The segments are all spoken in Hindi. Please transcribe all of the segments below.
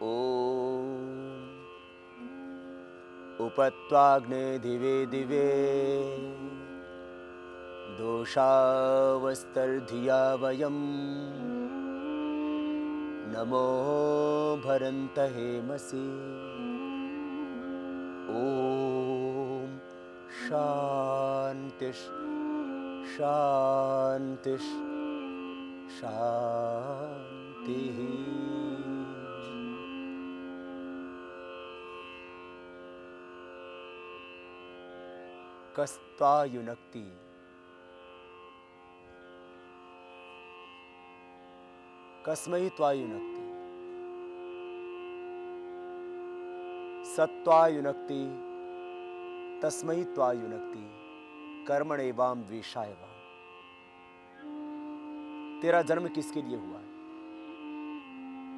ॐ उपत्वाग्ने दिवे दिवे दोषावस्तर्धिया वयं नमो भरन्त हेमसि। ॐ शान्तिः शान्तिः शान्तिः। कस्त्वा युनक्ति कस्मै त्वा युनक्ति सत्त्वा युनक्ति तस्मै त्वा युनक्ति कर्मणेवाम द्वेषाय वाम। तेरा जन्म किसके लिए हुआ है?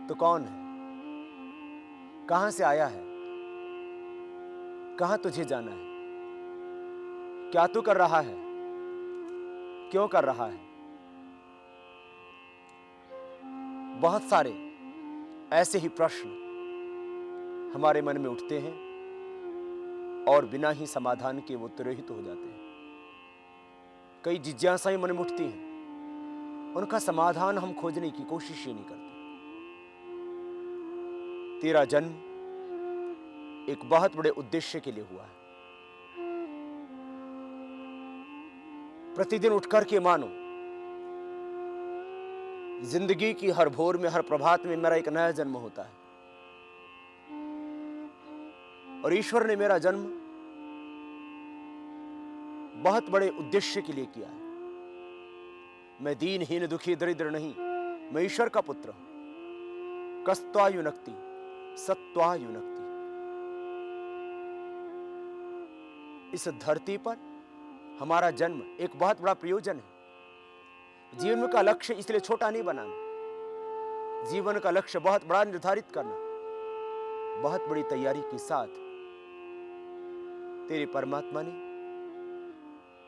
तो कौन है? कहां से आया है? कहां तुझे जाना है? क्या तू कर रहा है? क्यों कर रहा है? बहुत सारे ऐसे ही प्रश्न हमारे मन में उठते हैं और बिना ही समाधान के वो तिरोहित हो जाते हैं। कई जिज्ञासाएं मन में उठती हैं, उनका समाधान हम खोजने की कोशिश ही नहीं करते। तेरा जन्म एक बहुत बड़े उद्देश्य के लिए हुआ है। प्रतिदिन उठकर के मानो जिंदगी की हर भोर में, हर प्रभात में मेरा एक नया जन्म होता है और ईश्वर ने मेरा जन्म बहुत बड़े उद्देश्य के लिए किया है। मैं दीनहीन दुखी दरिद्र नहीं, मैं ईश्वर का पुत्र हूं। कस्त्वा युनक्ति सत्त्वा युनक्ति। इस धरती पर हमारा जन्म एक बहुत बड़ा प्रयोजन है। जीवन का लक्ष्य इसलिए छोटा नहीं बनाना, जीवन का लक्ष्य बहुत बड़ा निर्धारित करना। बहुत बड़ी तैयारी के साथ तेरे परमात्मा ने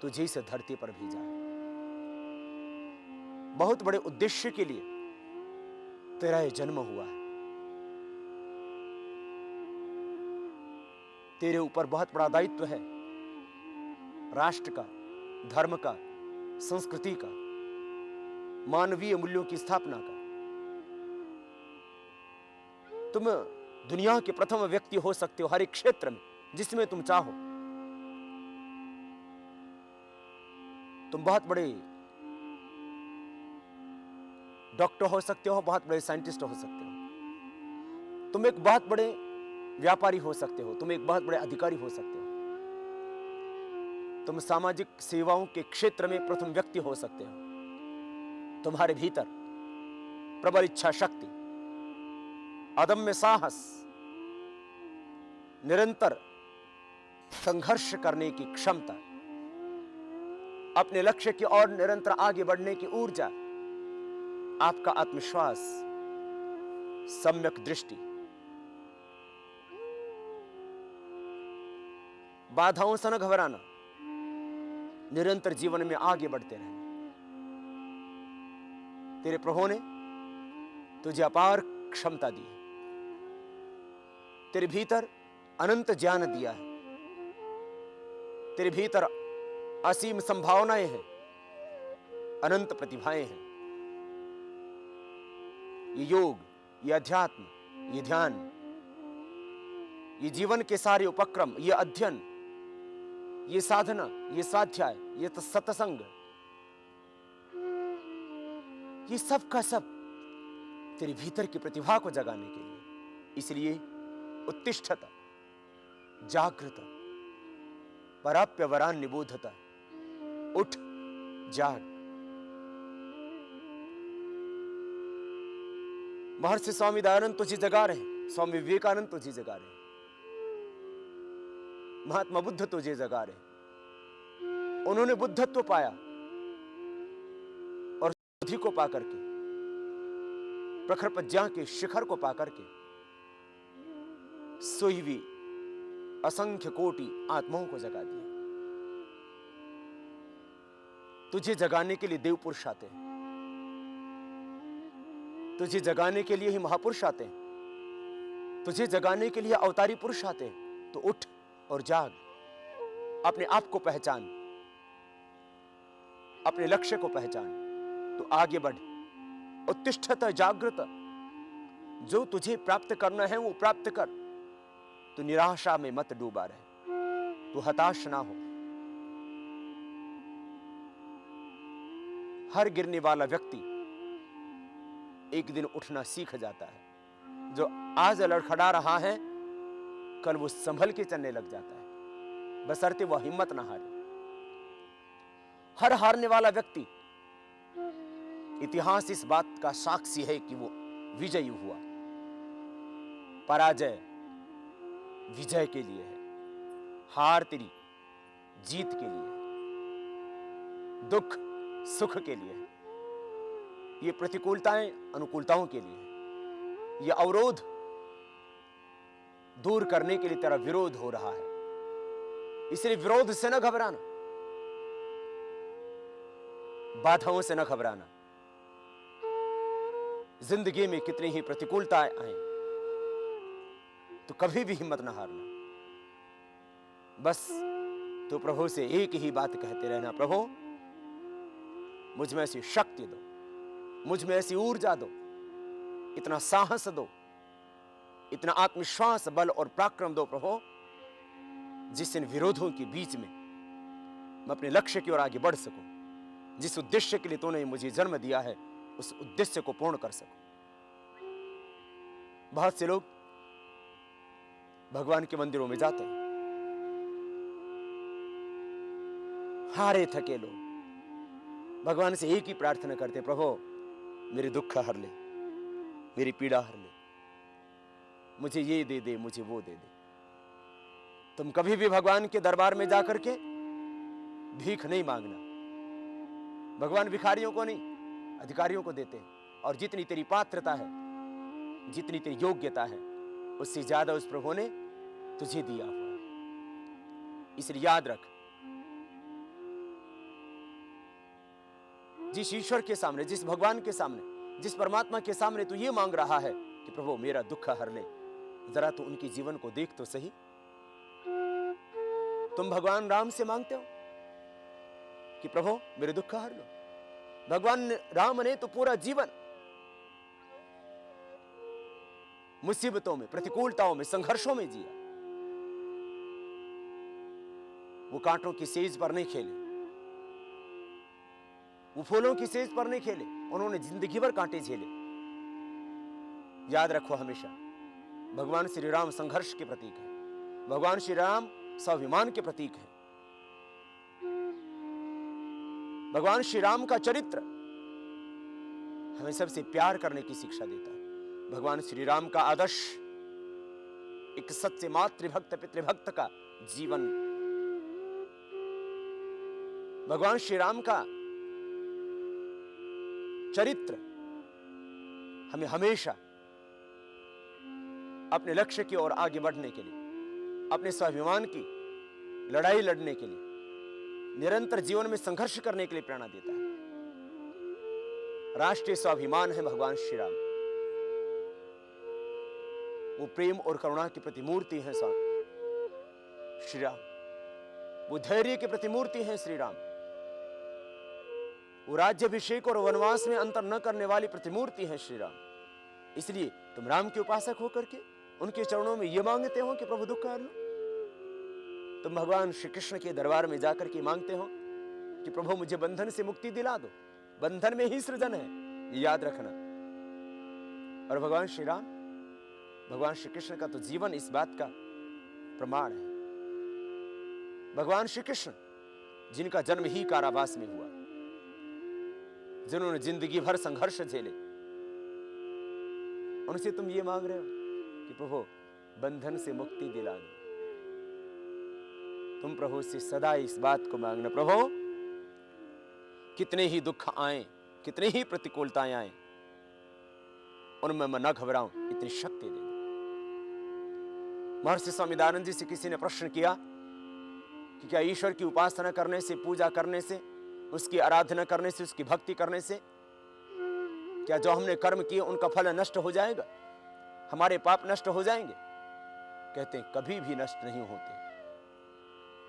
तुझे इस धरती पर भेजा है। बहुत बड़े उद्देश्य के लिए तेरा यह जन्म हुआ है। तेरे ऊपर बहुत बड़ा दायित्व है, राष्ट्र का, धर्म का, संस्कृति का, मानवीय मूल्यों की स्थापना का। तुम दुनिया के प्रथम व्यक्ति हो सकते हो हर एक क्षेत्र में जिसमें तुम चाहो। तुम बहुत बड़े डॉक्टर हो सकते हो, बहुत बड़े साइंटिस्ट हो सकते हो, तुम एक बहुत बड़े व्यापारी हो सकते हो, तुम एक बहुत बड़े अधिकारी हो सकते हो, तुम सामाजिक सेवाओं के क्षेत्र में प्रथम व्यक्ति हो सकते हो। तुम्हारे भीतर प्रबल इच्छा शक्ति, अदम्य साहस, निरंतर संघर्ष करने की क्षमता, अपने लक्ष्य की ओर निरंतर आगे बढ़ने की ऊर्जा, आपका आत्मविश्वास, सम्यक दृष्टि, बाधाओं से न घबराना, निरंतर जीवन में आगे बढ़ते रहना। तेरे प्रभु ने तुझे अपार क्षमता दी है, तेरे भीतर अनंत ज्ञान दिया है, तेरे भीतर असीम संभावनाएं हैं, अनंत प्रतिभाएं हैं। ये योग, ये अध्यात्म, ये ध्यान, ये जीवन के सारे उपक्रम, ये अध्ययन, ये साधना, ये स्वाध्याय, ये सत्संग, ये सब का सब तेरे भीतर की प्रतिभा को जगाने के लिए। इसलिए उत्तिष्ठत जागृत पराप्य वरान निबोधता। उठ, जाग। महर्षि स्वामी दयानंद तुझे जगा रहे, स्वामी विवेकानंद तुझे जगा रहे, महात्मा बुद्ध तुझे जगा रहे। उन्होंने बुद्धत्व पाया और बुद्धि को पाकर के, प्रखर प्रज्ञा के शिखर को पाकर के सोईवी असंख्य कोटि आत्माओं को जगा दिया। तुझे जगाने के लिए देव पुरुष आते हैं, तुझे जगाने के लिए ही महापुरुष आते हैं। तुझे जगाने के लिए अवतारी पुरुष आते हैं, तो उठ और जाग, अपने आप को पहचान, अपने लक्ष्य को पहचान, तो आगे बढ़। उत्तिष्ठत जागृत, जो तुझे प्राप्त करना है वो प्राप्त कर। तो निराशा में मत डूबा रहे, तो हताश ना हो। हर गिरने वाला व्यक्ति एक दिन उठना सीख जाता है। जो आज लड़खड़ा रहा है, कल वो संभल के चलने लग जाता है, बशर्ते वह हिम्मत ना हारे। हर हारने वाला व्यक्ति, इतिहास इस बात का साक्षी है कि वो विजयी हुआ। पराजय विजय के लिए है, हार तेरी जीत के लिए है, दुख सुख के लिए है, ये प्रतिकूलताएं अनुकूलताओं के लिए है, ये अवरोध दूर करने के लिए तेरा विरोध हो रहा है। इसलिए विरोध से न घबराना, बाधाओं से न घबराना। जिंदगी में कितनी ही प्रतिकूलताएं आए तो कभी भी हिम्मत न हारना। बस तो प्रभु से एक ही बात कहते रहना, प्रभु मुझ में ऐसी शक्ति दो, मुझ में ऐसी ऊर्जा दो, इतना साहस दो, इतना आत्मविश्वास, बल और पराक्रम दो प्रभु, जिस इन विरोधों के बीच में मैं अपने लक्ष्य की ओर आगे बढ़ सकूं। जिस उद्देश्य के लिए तूने मुझे जन्म दिया है, उस उद्देश्य को पूर्ण कर सकूं। बहुत से लोग भगवान के मंदिरों में जाते हैं, हारे थके लोग भगवान से एक ही प्रार्थना करते, प्रभु मेरे दुख हर ले, मेरी पीड़ा हर ले, मुझे ये दे दे, मुझे वो दे दे। तुम कभी भी भगवान के दरबार में जाकर के भीख नहीं मांगना। भगवान भिखारियों को नहीं, अधिकारियों को देते हैं। और जितनी तेरी पात्रता है, जितनी तेरी योग्यता है, उससे ज्यादा उस प्रभु ने तुझे दिया हुआ है। इसलिए याद रख, जिस ईश्वर के सामने, जिस भगवान के सामने, जिस परमात्मा के सामने तू ये मांग रहा है कि प्रभु मेरा दुख हर ले, जरा तू उनके जीवन को देख तो सही। तुम भगवान राम से मांगते हो कि प्रभु मेरे दुख हर लो। भगवान राम ने तो पूरा जीवन मुसीबतों में, प्रतिकूलताओं में, संघर्षों में जिया। वो कांटों की सेज पर नहीं खेले, वो फूलों की सेज पर नहीं खेले, उन्होंने जिंदगी भर कांटे झेले। याद रखो हमेशा, भगवान श्री राम संघर्ष के प्रतीक है, भगवान श्री राम स्वाभिमान के प्रतीक है। भगवान श्री राम का चरित्र हमें सबसे प्यार करने की शिक्षा देता है। भगवान श्री राम का आदर्श एक सच्चे मातृभक्त पितृभक्त का जीवन। भगवान श्री राम का चरित्र हमें हमेशा अपने लक्ष्य की ओर आगे बढ़ने के लिए, अपने स्वाभिमान की लड़ाई लड़ने के लिए, निरंतर जीवन में संघर्ष करने के लिए प्रेरणा देता है। राष्ट्रीय स्वाभिमान है भगवान श्री राम। वो प्रेम और करुणा की प्रतिमूर्ति है श्री राम। वो धैर्य की प्रतिमूर्ति है श्री राम। वो राज्याभिषेक और वनवास में अंतर न करने वाली प्रतिमूर्ति है श्री राम। इसलिए तुम राम के उपासक होकर के उनके चरणों में यह मांगते हो कि प्रभु दुख हर लो। तुम भगवान श्री कृष्ण के दरबार में जाकर के मांगते हो कि प्रभु मुझे बंधन से मुक्ति दिला दो। बंधन में ही सृजन है, ये याद रखना। और भगवान श्री राम, भगवान श्री कृष्ण का तो जीवन इस बात का प्रमाण है। भगवान श्री कृष्ण जिनका जन्म ही कारावास में हुआ, जिन्होंने जिंदगी भर संघर्ष झेले, उनसे तुम ये मांग रहे हो कि प्रभु बंधन से मुक्ति दिला दो। तुम प्रभु से सदा इस बात को मांगना, प्रभु कितने ही दुख आए, कितने ही प्रतिकूलताएं आए, उनमें मैं न घबराऊं, इतनी शक्ति दे दो। महर्षि स्वामी दयानंद जी से किसी ने प्रश्न किया कि क्या ईश्वर की उपासना करने से, पूजा करने से, उसकी आराधना करने से, उसकी भक्ति करने से क्या जो हमने कर्म किए उनका फल नष्ट हो जाएगा? हमारे पाप नष्ट हो जाएंगे? कहते हैं कभी भी नष्ट नहीं होते।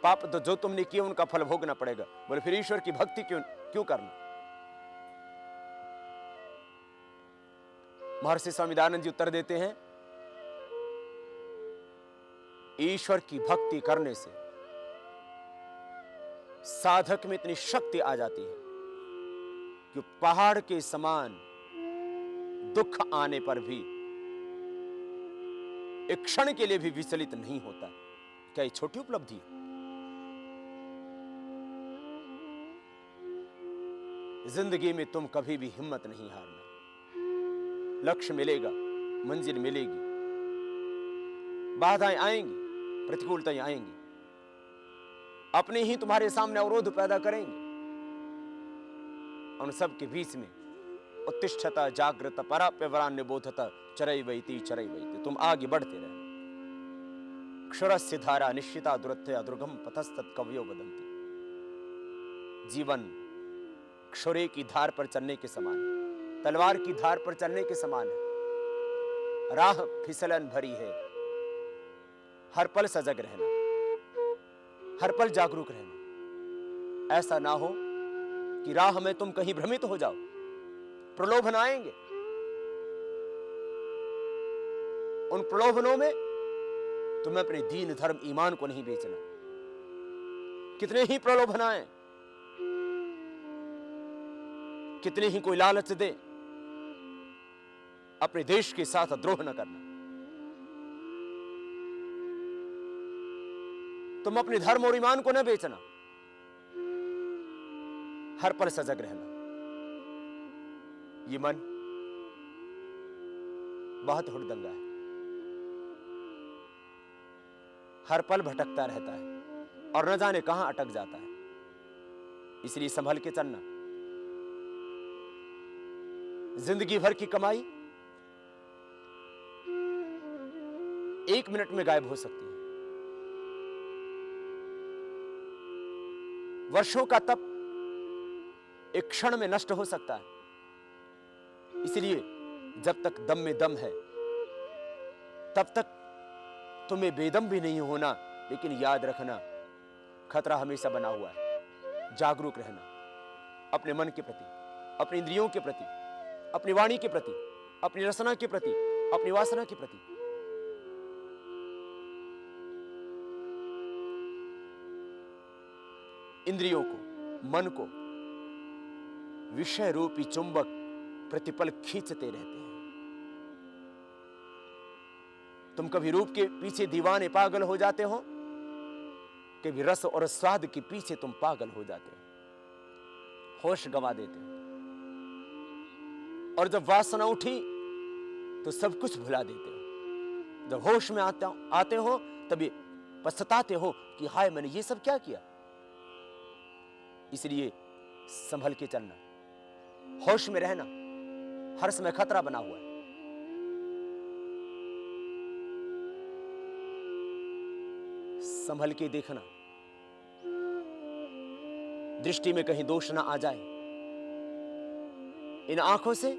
पाप तो जो तुमने किए उनका फल भोगना पड़ेगा। बोले फिर ईश्वर की भक्ति क्यों करना? महर्षि स्वामी दयानंद जी उत्तर देते हैं, ईश्वर की भक्ति करने से साधक में इतनी शक्ति आ जाती है कि पहाड़ के समान दुख आने पर भी एक क्षण के लिए भी विचलित नहीं होता। क्या ये छोटी उपलब्धि है? जिंदगी में तुम कभी भी हिम्मत नहीं हारना। लक्ष्य मिलेगा, मंजिल मिलेगी, बाधाएं आएंगी, प्रतिकूलताएं आएंगी, अपने ही तुम्हारे सामने अवरोध पैदा करेंगे। उन सब के बीच में उत्तिष्ठता जागृत पराप्यवरान्य बोधता चरैवैति चरैवैति, तुम आगे बढ़ते रहना। क्षरस्य धारा निश्चिता दुरत्या दुर्गम पथस्तत् कवयो वदन्ति। जीवन क्षुरे की धार पर चलने के समान है, तलवार की धार पर चलने के समान है। राह फिसलन भरी है, हर पल सजग रहना, हर पल जागरूक रहना। ऐसा ना हो कि राह में तुम कहीं भ्रमित हो जाओ। प्रलोभन आएंगे, उन प्रलोभनों में तुम्हें अपने दीन धर्म ईमान को नहीं बेचना। कितने ही प्रलोभन आए, कितने ही कोई लालच दे, अपने देश के साथ द्रोह न करना। तुम अपने धर्म और ईमान को न बेचना, हर पल सजग रहना। ये मन बहुत हुड़दंगा है, हर पल भटकता रहता है और न जाने कहां अटक जाता है। इसलिए संभल के चलना। जिंदगी भर की कमाई एक मिनट में गायब हो सकती है। वर्षों का तप एक क्षण में नष्ट हो सकता है। इसलिए जब तक दम में दम है तब तक तुम्हें बेदम भी नहीं होना। लेकिन याद रखना, खतरा हमेशा बना हुआ है। जागरूक रहना अपने मन के प्रति, अपनी इंद्रियों के प्रति, अपनी वाणी के प्रति, अपनी रसना के प्रति, अपनी वासना के प्रति। इंद्रियों को, मन को विषय रूपी चुंबक प्रतिपल खींचते रहते हैं। तुम कभी रूप के पीछे दीवाने पागल हो जाते हो, कभी रस और स्वाद के पीछे तुम पागल हो जाते हो, होश गंवा देते हो। और जब वासना उठी तो सब कुछ भुला देते हो। जब होश में आते हो तभी पछताते हो कि हाय मैंने ये सब क्या किया। इसलिए संभल के चलना, होश में रहना, हर समय खतरा बना हुआ है। संभल के देखना, दृष्टि में कहीं दोष ना आ जाए। इन आंखों से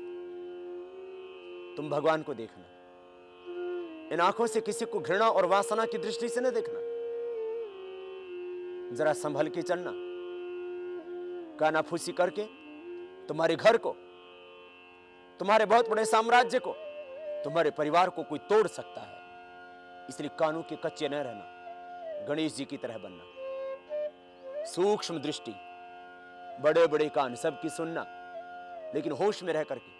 तुम भगवान को देखना, इन आंखों से किसी को घृणा और वासना की दृष्टि से न देखना। जरा संभल के चलना। कानाफूसी करके तुम्हारे घर को, तुम्हारे बहुत बड़े साम्राज्य को, तुम्हारे परिवार को कोई तोड़ सकता है। इसलिए कानों के कच्चे न रहना, गणेश जी की तरह बनना। सूक्ष्म दृष्टि, बड़े बड़े कान, सबकी सुनना, लेकिन होश में रह करके,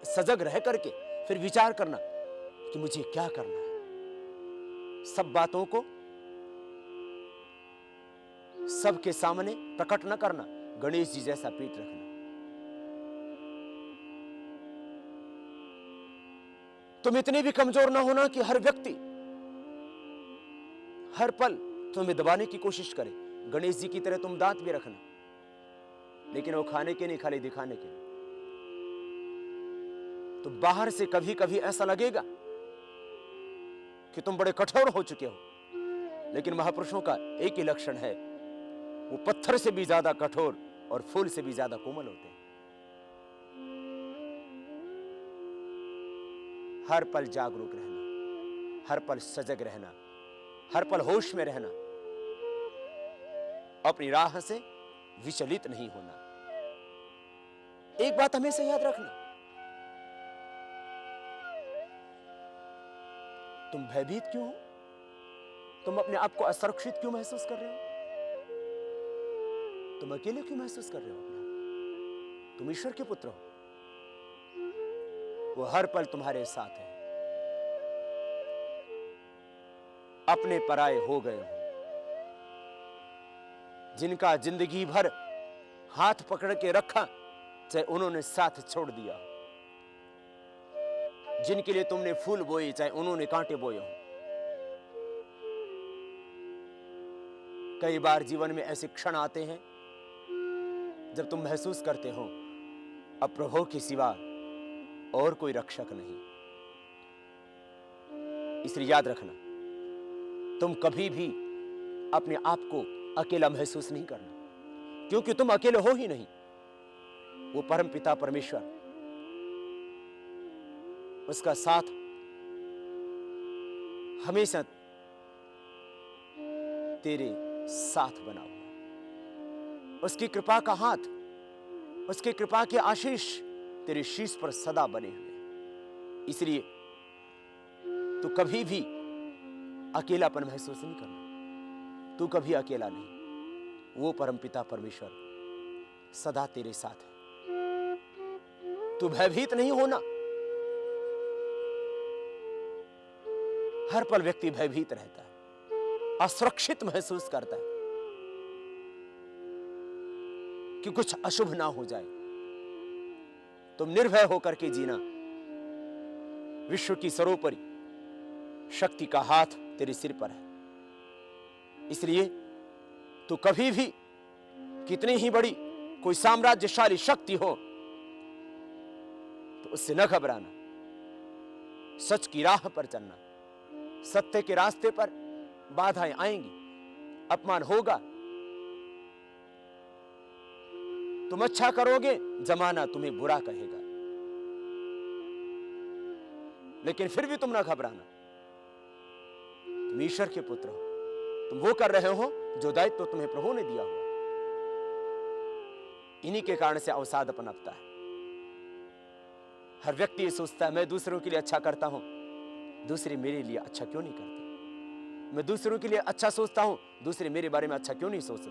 सजग रह करके फिर विचार करना कि मुझे क्या करना है। सब बातों को सबके सामने प्रकट न करना, गणेश जी जैसा पीठ रखना। तुम इतने भी कमजोर ना होना कि हर व्यक्ति हर पल तुम्हें दबाने की कोशिश करे। गणेश जी की तरह तुम दांत भी रखना, लेकिन वो खाने के नहीं, खाली दिखाने के। तो बाहर से कभी कभी ऐसा लगेगा कि तुम बड़े कठोर हो चुके हो, लेकिन महापुरुषों का एक ही लक्षण है, वो पत्थर से भी ज्यादा कठोर और फूल से भी ज्यादा कोमल होते हैं। हर पल जागरूक रहना, हर पल सजग रहना, हर पल होश में रहना, अपनी राह से विचलित नहीं होना। एक बात हमेशा याद रखना, तुम भयभीत क्यों हो? तुम अपने आप को असुरक्षित क्यों महसूस कर रहे हो? तुम अकेले क्यों महसूस कर रहे हो अपने आप? तुम ईश्वर के पुत्र हो, वो हर पल तुम्हारे साथ है। अपने पराये हो गए हो, जिनका जिंदगी भर हाथ पकड़ के रखा, चाहे उन्होंने साथ छोड़ दिया, जिनके लिए तुमने फूल बोए चाहे उन्होंने कांटे बोए हो। कई बार जीवन में ऐसे क्षण आते हैं जब तुम महसूस करते हो अब प्रभु के सिवा और कोई रक्षक नहीं। इसलिए याद रखना, तुम कभी भी अपने आप को अकेला महसूस नहीं करना, क्योंकि तुम अकेले हो ही नहीं। वो परम पिता परमेश्वर, उसका साथ हमेशा तेरे साथ बना हुआ। उसकी कृपा का हाथ, उसकी कृपा के आशीष तेरे शीश पर सदा बने हुए। इसलिए तू कभी भी अकेलापन महसूस नहीं करना। तू कभी अकेला नहीं। वो परमपिता परमेश्वर सदा तेरे साथ है। तू भयभीत नहीं होना। हर पल व्यक्ति भयभीत रहता है, असुरक्षित महसूस करता है कि कुछ अशुभ ना हो जाए। तुम निर्भय होकर के जीना। विश्व की सर्वोपरि शक्ति का हाथ तेरे सिर पर है। इसलिए तू कभी भी कितनी ही बड़ी कोई साम्राज्यशाली शक्ति हो तो उससे न घबराना। सच की राह पर चलना। सत्य के रास्ते पर बाधाएं आएंगी, अपमान होगा। तुम अच्छा करोगे, जमाना तुम्हें बुरा कहेगा, लेकिन फिर भी तुम ना घबराना। तुम ईश्वर के पुत्र हो। तुम वो कर रहे हो जो दायित्व तुम्हें प्रभु ने दिया हुआ। इन्हीं के कारण से अवसाद पनपता है। हर व्यक्ति ये सोचता है मैं दूसरों के लिए अच्छा करता हूं, दूसरे मेरे लिए अच्छा क्यों नहीं करते। मैं दूसरों के लिए अच्छा सोचता हूं, दूसरे मेरे बारे में अच्छा क्यों नहीं सोचते।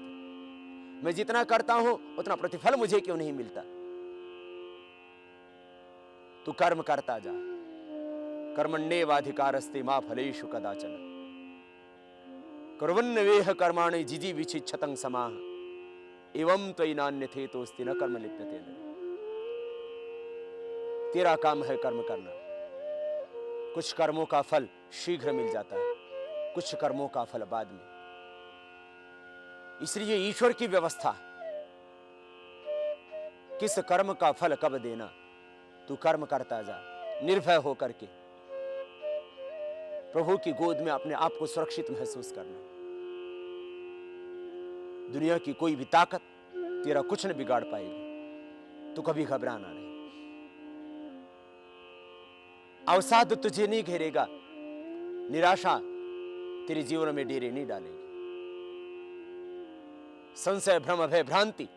मैं जितना करता हूं उतना प्रतिफल मुझे क्यों नहीं मिलता। तू कर्म करता जा। कर्मण्येवाधिकारस्ते मा फलेषु कदाचन कुर्वन्नवेह कर्माणि जिजी विचिच्छतं समाह एवं त्वयि नान्यथेतोस्ति न कर्म लिप्यते। तेरा काम है कर्म करना। कुछ कर्मों का फल शीघ्र मिल जाता है, कुछ कर्मों का फल बाद में। इसलिए ईश्वर की व्यवस्था, किस कर्म का फल कब देना, तू कर्म करता जा निर्भय होकर के। प्रभु की गोद में अपने आप को सुरक्षित महसूस करना। दुनिया की कोई भी ताकत तेरा कुछ न बिगाड़ पाएगी। तू कभी घबराना नहीं। अवसाद तुझे नहीं घेरेगा, निराशा तेरे जीवन में डेरे नहीं डालेगी। संशय भ्रम भय भ्रांति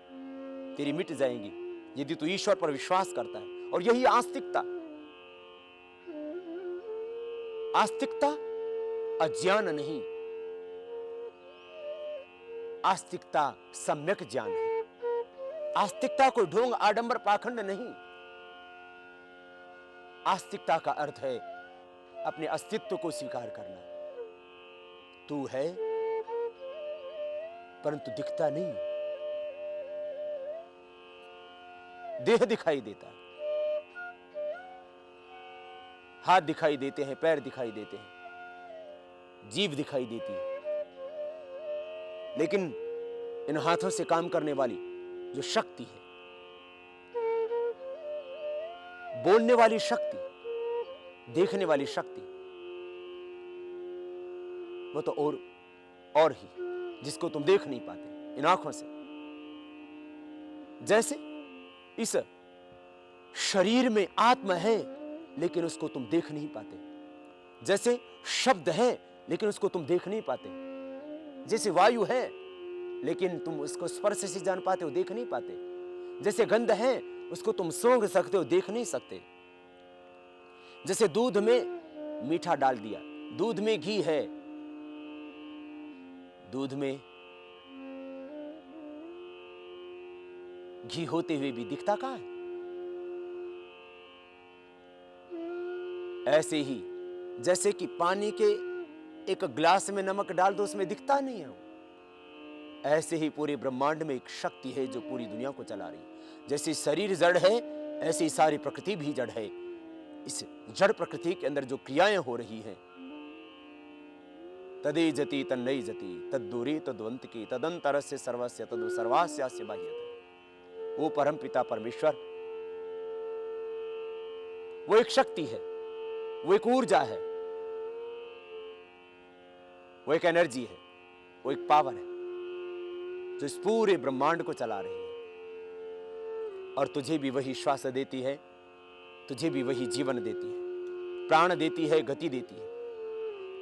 तेरी मिट जाएंगी यदि तू ईश्वर पर विश्वास करता है। और यही आस्तिकता। आस्तिकता अज्ञान नहीं, आस्तिकता सम्यक ज्ञान है। आस्तिकता कोई ढोंग आडंबर पाखंड नहीं। आस्तिकता का अर्थ है अपने अस्तित्व को स्वीकार करना। तू है परंतु दिखता नहीं। देह दिखाई देता है, हाथ दिखाई देते हैं, पैर दिखाई देते हैं, जीभ दिखाई देती है, लेकिन इन हाथों से काम करने वाली जो शक्ति है, बोलने वाली शक्ति, देखने वाली शक्ति, वो तो और ही, जिसको तुम देख नहीं पाते इन आंखों से। जैसे इस शरीर में आत्मा है, लेकिन उसको तुम देख नहीं पाते। जैसे शब्द है लेकिन उसको तुम देख नहीं पाते। जैसे वायु है लेकिन तुम उसको स्पर्श से जान पाते हो, देख नहीं पाते। जैसे गंध है उसको तुम सूंघ सकते हो, देख नहीं सकते। जैसे दूध में मीठा डाल दिया, दूध में घी है, दूध में घी होते हुए भी दिखता कहां है? ऐसे ही जैसे कि पानी के एक ग्लास में नमक डाल दो, उसमें दिखता नहीं है वो। ऐसे ही पूरे ब्रह्मांड में एक शक्ति है जो पूरी दुनिया को चला रही है। जैसे शरीर जड़ है ऐसी सारी प्रकृति भी जड़ है। इस जड़ प्रकृति के अंदर जो क्रियाएं हो रही हैं, तदे जति तन्नई जति तद्दूरे तद्वंत की तदंतरस्य सर्वस्य तदो सर्वास्यास्य बाह्यतः। वो परम पिता परमेश्वर, वो एक शक्ति है, वो एक ऊर्जा है, वो एक एनर्जी है, वो एक पावर है जो इस पूरे ब्रह्मांड को चला रही है। और तुझे भी वही श्वास देती है, तुझे भी वही जीवन देती है, प्राण देती है, गति देती है।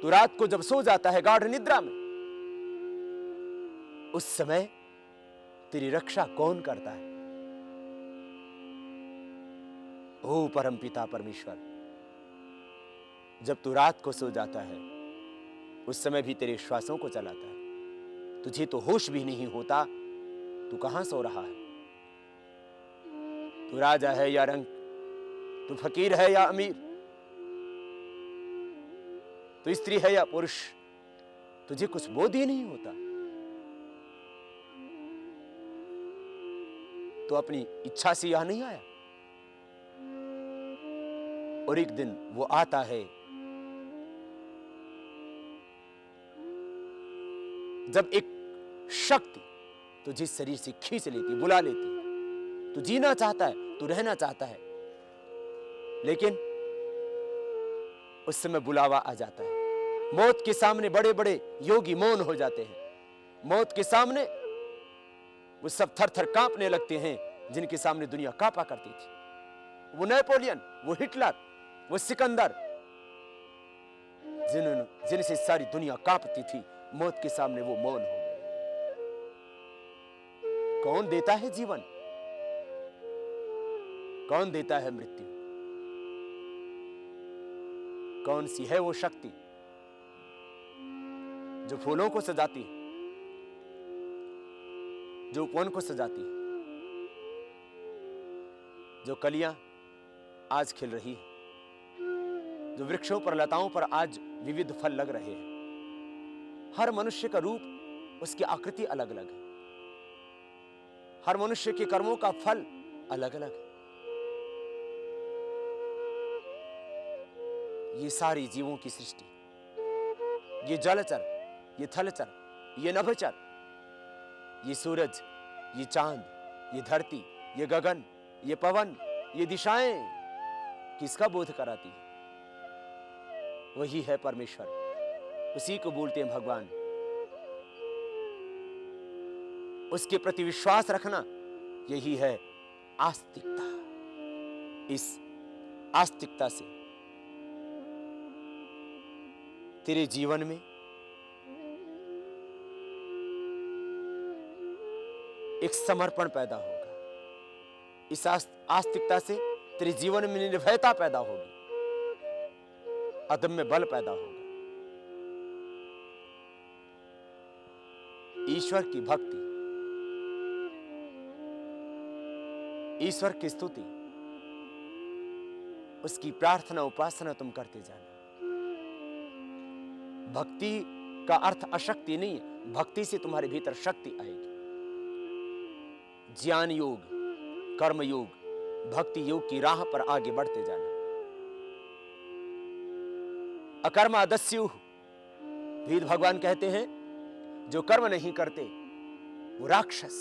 तू रात को जब सो जाता है गाढ़ निद्रा में, उस समय तेरी रक्षा कौन करता है? ओ परम पिता परमेश्वर, जब तू रात को सो जाता है उस समय भी तेरे श्वासों को चलाता है। तुझे तो होश भी नहीं होता, तू कहां सो रहा है? तू राजा है या रंक, तू फकीर है या अमीर, तू स्त्री है या पुरुष, तुझे कुछ बोध ही नहीं होता। तो अपनी इच्छा से यहां नहीं आया। और एक दिन वो आता है जब एक शक्ति तुझे शरीर से खींच लेती, बुला लेती है। तू जीना चाहता है, तू रहना चाहता है, लेकिन उस समय बुलावा आ जाता है। मौत के सामने बड़े बड़े योगी मौन हो जाते हैं। मौत के सामने वो सब थर थर कांपने लगते हैं जिनके सामने दुनिया कांपा करती थी। वो नेपोलियन, वो हिटलर, वो सिकंदर, जिनसे सारी दुनिया कांपती थी, मौत के सामने वो मौन हो गए। कौन देता है जीवन? कौन देता है मृत्यु? कौन सी है वो शक्ति जो फूलों को सजाती है, जो उपवन को सजाती है, जो कलियां आज खिल रही है, जो वृक्षों पर लताओं पर आज विविध फल लग रहे हैं। हर मनुष्य का रूप, उसकी आकृति अलग अलग है। हर मनुष्य के कर्मों का फल अलग अलग है। ये सारी जीवों की सृष्टि, ये जलचर, ये थलचर, ये नभचर, ये सूरज, ये चांद, ये धरती, ये गगन, ये पवन, ये दिशाएं किसका बोध कराती है? वही है परमेश्वर, उसी को बोलते हैं भगवान। उसके प्रति विश्वास रखना, यही है आस्तिकता। इस आस्तिकता से तेरे जीवन में एक समर्पण पैदा होगा। इस आस्तिकता से तेरे जीवन में निर्भयता पैदा होगी, अदम्य बल पैदा होगा। ईश्वर की भक्ति, ईश्वर की स्तुति, उसकी प्रार्थना उपासना तुम करते जाना। भक्ति का अर्थ अशक्ति नहीं है, भक्ति से तुम्हारे भीतर शक्ति आएगी। ज्ञान योग, कर्म योग, भक्ति योग की राह पर आगे बढ़ते जाना। अकर्मा दस्युः, वेद भगवान कहते हैं जो कर्म नहीं करते वो राक्षस,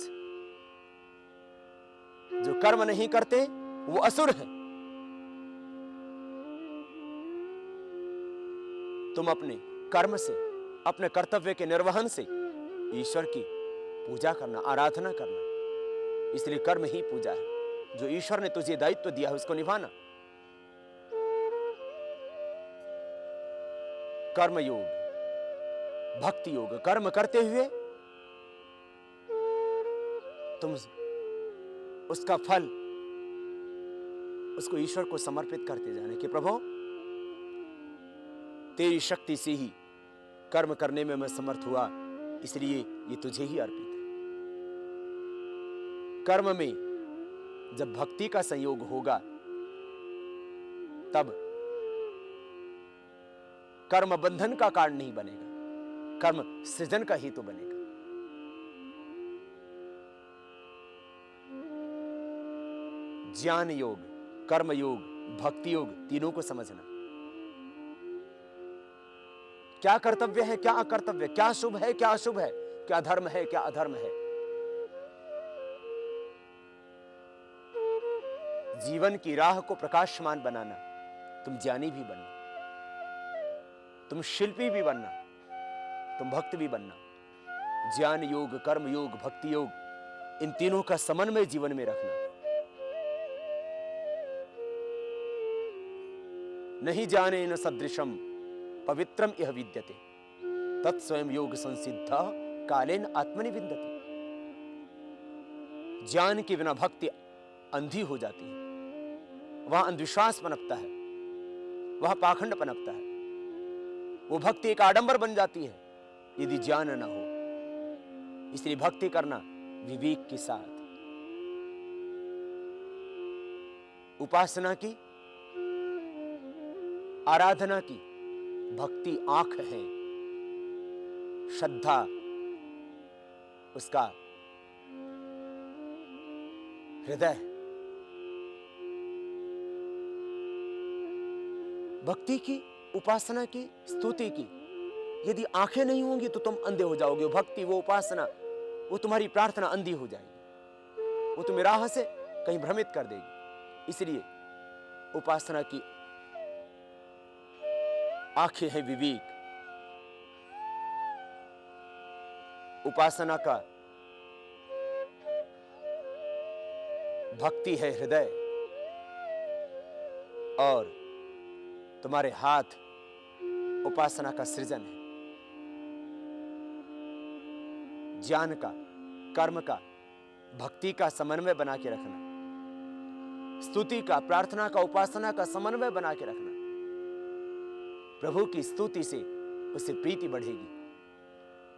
जो कर्म नहीं करते वो असुर है। तुम अपने कर्म से, अपने कर्तव्य के निर्वहन से ईश्वर की पूजा करना, आराधना करना। इसलिए कर्म ही पूजा है। जो ईश्वर ने तुझे दायित्व दिया है उसको निभाना। कर्म योग, भक्ति योग, कर्म करते हुए तुम उसका फल उसको ईश्वर को समर्पित करते जाने कि प्रभु तेरी शक्ति से ही कर्म करने में मैं समर्थ हुआ, इसलिए ये तुझे ही अर्पित है। कर्म में जब भक्ति का संयोग होगा तब कर्म बंधन का कारण नहीं बनेगा, कर्म सृजन का हेतु बनेगा। ज्ञान योग, कर्म योग, भक्ति योग, तीनों को समझना। क्या कर्तव्य है, क्या अकर्तव्य, क्या शुभ है, क्या अशुभ है, क्या धर्म है, क्या अधर्म है। जीवन की राह को प्रकाशमान बनाना। तुम ज्ञानी भी बनना, तुम शिल्पी भी बनना, तुम भक्त भी बनना। ज्ञान योग, कर्म योग, भक्ति योग, इन तीनों का समन्वय जीवन में रखना। नहीं जाने न सदृशम पवित्रम यह विद्यते तत्स्वयं योग संसिद्ध कालेन आत्मनि विन्दति। ज्ञान के बिना भक्ति अंधी हो जाती है, वहां अंधविश्वास पनपता है, वह पाखंड पनपता है, वो भक्ति एक आडंबर बन जाती है यदि ज्ञान न हो। इसलिए भक्ति करना विवेक के साथ। उपासना की, आराधना की, भक्ति आंख है, श्रद्धा उसका हृदय। भक्ति की, उपासना की, स्तुति की यदि आंखें नहीं होंगी तो तुम अंधे हो जाओगे। भक्ति, वो उपासना, वो तुम्हारी प्रार्थना अंधी हो जाएगी, वो तुम्हें राह से कहीं भ्रमित कर देगी। इसलिए उपासना की आंखें हैं विवेक, उपासना का भक्ति है हृदय, और तुम्हारे हाथ उपासना का सृजन है। ज्ञान का, कर्म का, भक्ति का समन्वय बना के रखना, स्तुति का, प्रार्थना का, उपासना का समन्वय बना के रखना। प्रभु की स्तुति से उससे प्रीति बढ़ेगी।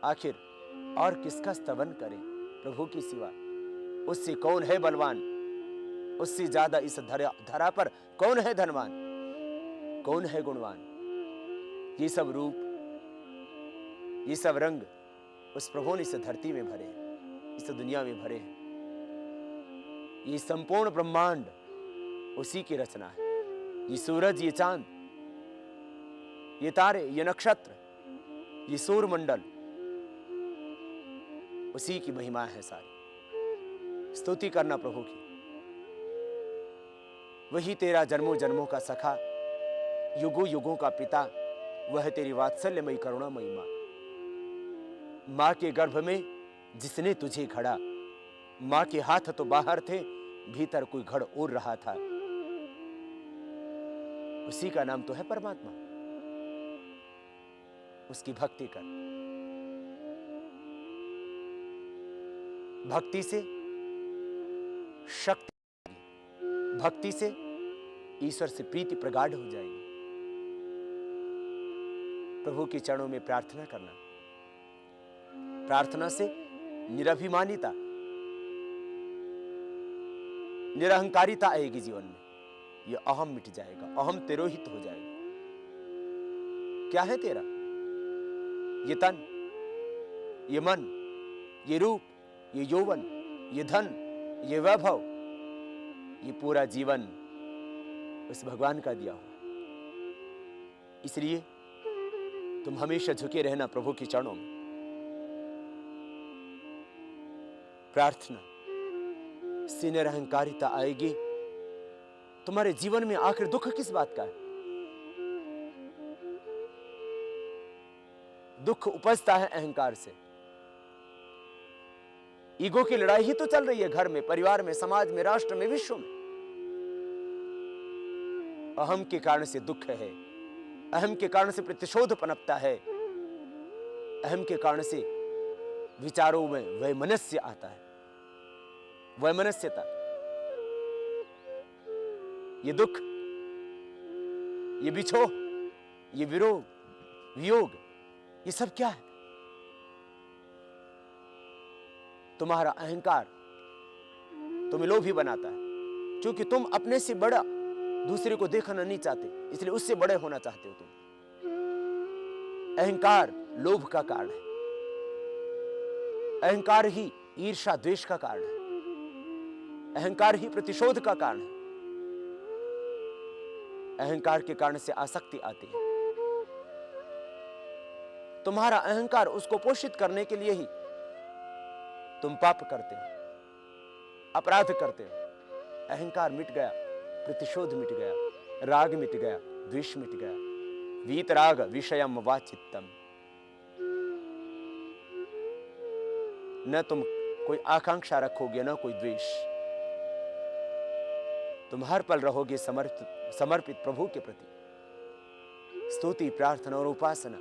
आखिर और किसका स्तवन करें प्रभु की सिवा? उससे कौन है बलवान? उससे ज्यादा इस धरा पर कौन है धनवान? कौन है गुणवान? ये सब रूप, ये सब रंग उस प्रभु ने इस धरती में भरे हैं, इस दुनिया में भरे हैं। ये संपूर्ण ब्रह्मांड उसी की रचना है। ये सूरज, ये चांद, ये तारे, ये नक्षत्र, ये सूर्यमंडल, उसी की महिमा है सारी। स्तुति करना प्रभु की। वही तेरा जन्मों जन्मों का सखा, युगों युगों का पिता, वह तेरी वात्सल्यमयी करुणामयी मां। मां के गर्भ में जिसने तुझे घड़ा, मां के हाथ तो बाहर थे, भीतर कोई घड़ उड़ रहा था। उसी का नाम तो है परमात्मा। उसकी भक्ति कर। भक्ति से शक्ति, भक्ति से ईश्वर से प्रीति प्रगाढ़ हो जाएगी। प्रभु के चरणों में प्रार्थना करना। प्रार्थना से निरभिमानिता, निरहंकारिता आएगी जीवन में। यह अहम मिट जाएगा, अहम तिरोहित हो जाएगा। क्या है तेरा? ये तन, ये मन, ये रूप, ये यौवन, ये धन, ये वैभव, ये पूरा जीवन उस भगवान का दिया हुआ। इसलिए तुम हमेशा झुके रहना प्रभु के चरणों में। प्रार्थना से निरहंकारिता आएगी। तुम्हारे जीवन में आखिर दुख किस बात का है? दुख उपजता है अहंकार से। ईगो की लड़ाई ही तो चल रही है घर में, परिवार में, समाज में, राष्ट्र में, विश्व में। अहम के कारण से दुख है। अहम के कारण से प्रतिशोध पनपता है, अहम के कारण से विचारों में वैमनस्य आता है, वैमनस्यता। ये दुख, ये बिछोह, ये विरोध, वियोग, ये सब क्या है? तुम्हारा अहंकार तुम्हें लोभी बनाता है, क्योंकि तुम अपने से बड़ा दूसरे को देखना नहीं चाहते, इसलिए उससे बड़े होना चाहते हो तुम। अहंकार लोभ का कारण है, अहंकार ही ईर्ष्या द्वेष का कारण है, अहंकार ही प्रतिशोध का कारण है। अहंकार के कारण से आसक्ति आती है। तुम्हारा अहंकार, उसको पोषित करने के लिए ही तुम पाप करते हो, अपराध करते हो। अहंकार मिट गया, प्रतिशोध मिट गया, राग मिट गया, द्वेष मिट गया। वीतराग विषयम वाचित्तम। न तुम कोई आकांक्षा रखोगे, न कोई द्वेष। तुम हर पल रहोगे समर्पित प्रभु के प्रति। स्तुति, प्रार्थना और उपासना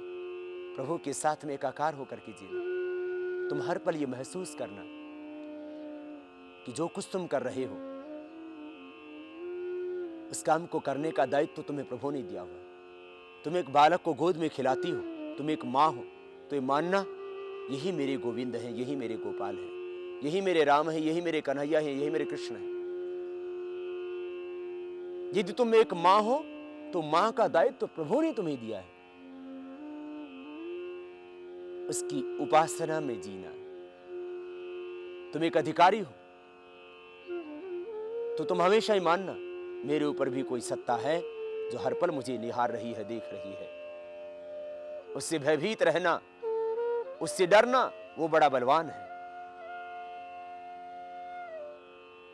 प्रभु के साथ में एकाकार होकर कीजिए। तुम हर पल ये महसूस करना कि जो कुछ तुम कर रहे हो, उस काम को करने का दायित्व तुम्हें प्रभु ने दिया हुआ। तुम एक बालक को गोद में खिलाती हो, तुम एक माँ हो, तो ये मानना यही मेरे गोविंद हैं, यही मेरे गोपाल हैं, यही मेरे राम है, यही मेरे कन्हैया है, यही मेरे कृष्ण है। यदि तुम एक माँ हो तो माँ का दायित्व प्रभु ने तुम्हें दिया है। उसकी उपासना में जीना। तुम एक अधिकारी हो तो तुम हमेशा ही मानना मेरे ऊपर भी कोई सत्ता है जो हर पल मुझे निहार रही है, देख रही है। उससे भयभीत रहना, उससे डरना, वो बड़ा बलवान है।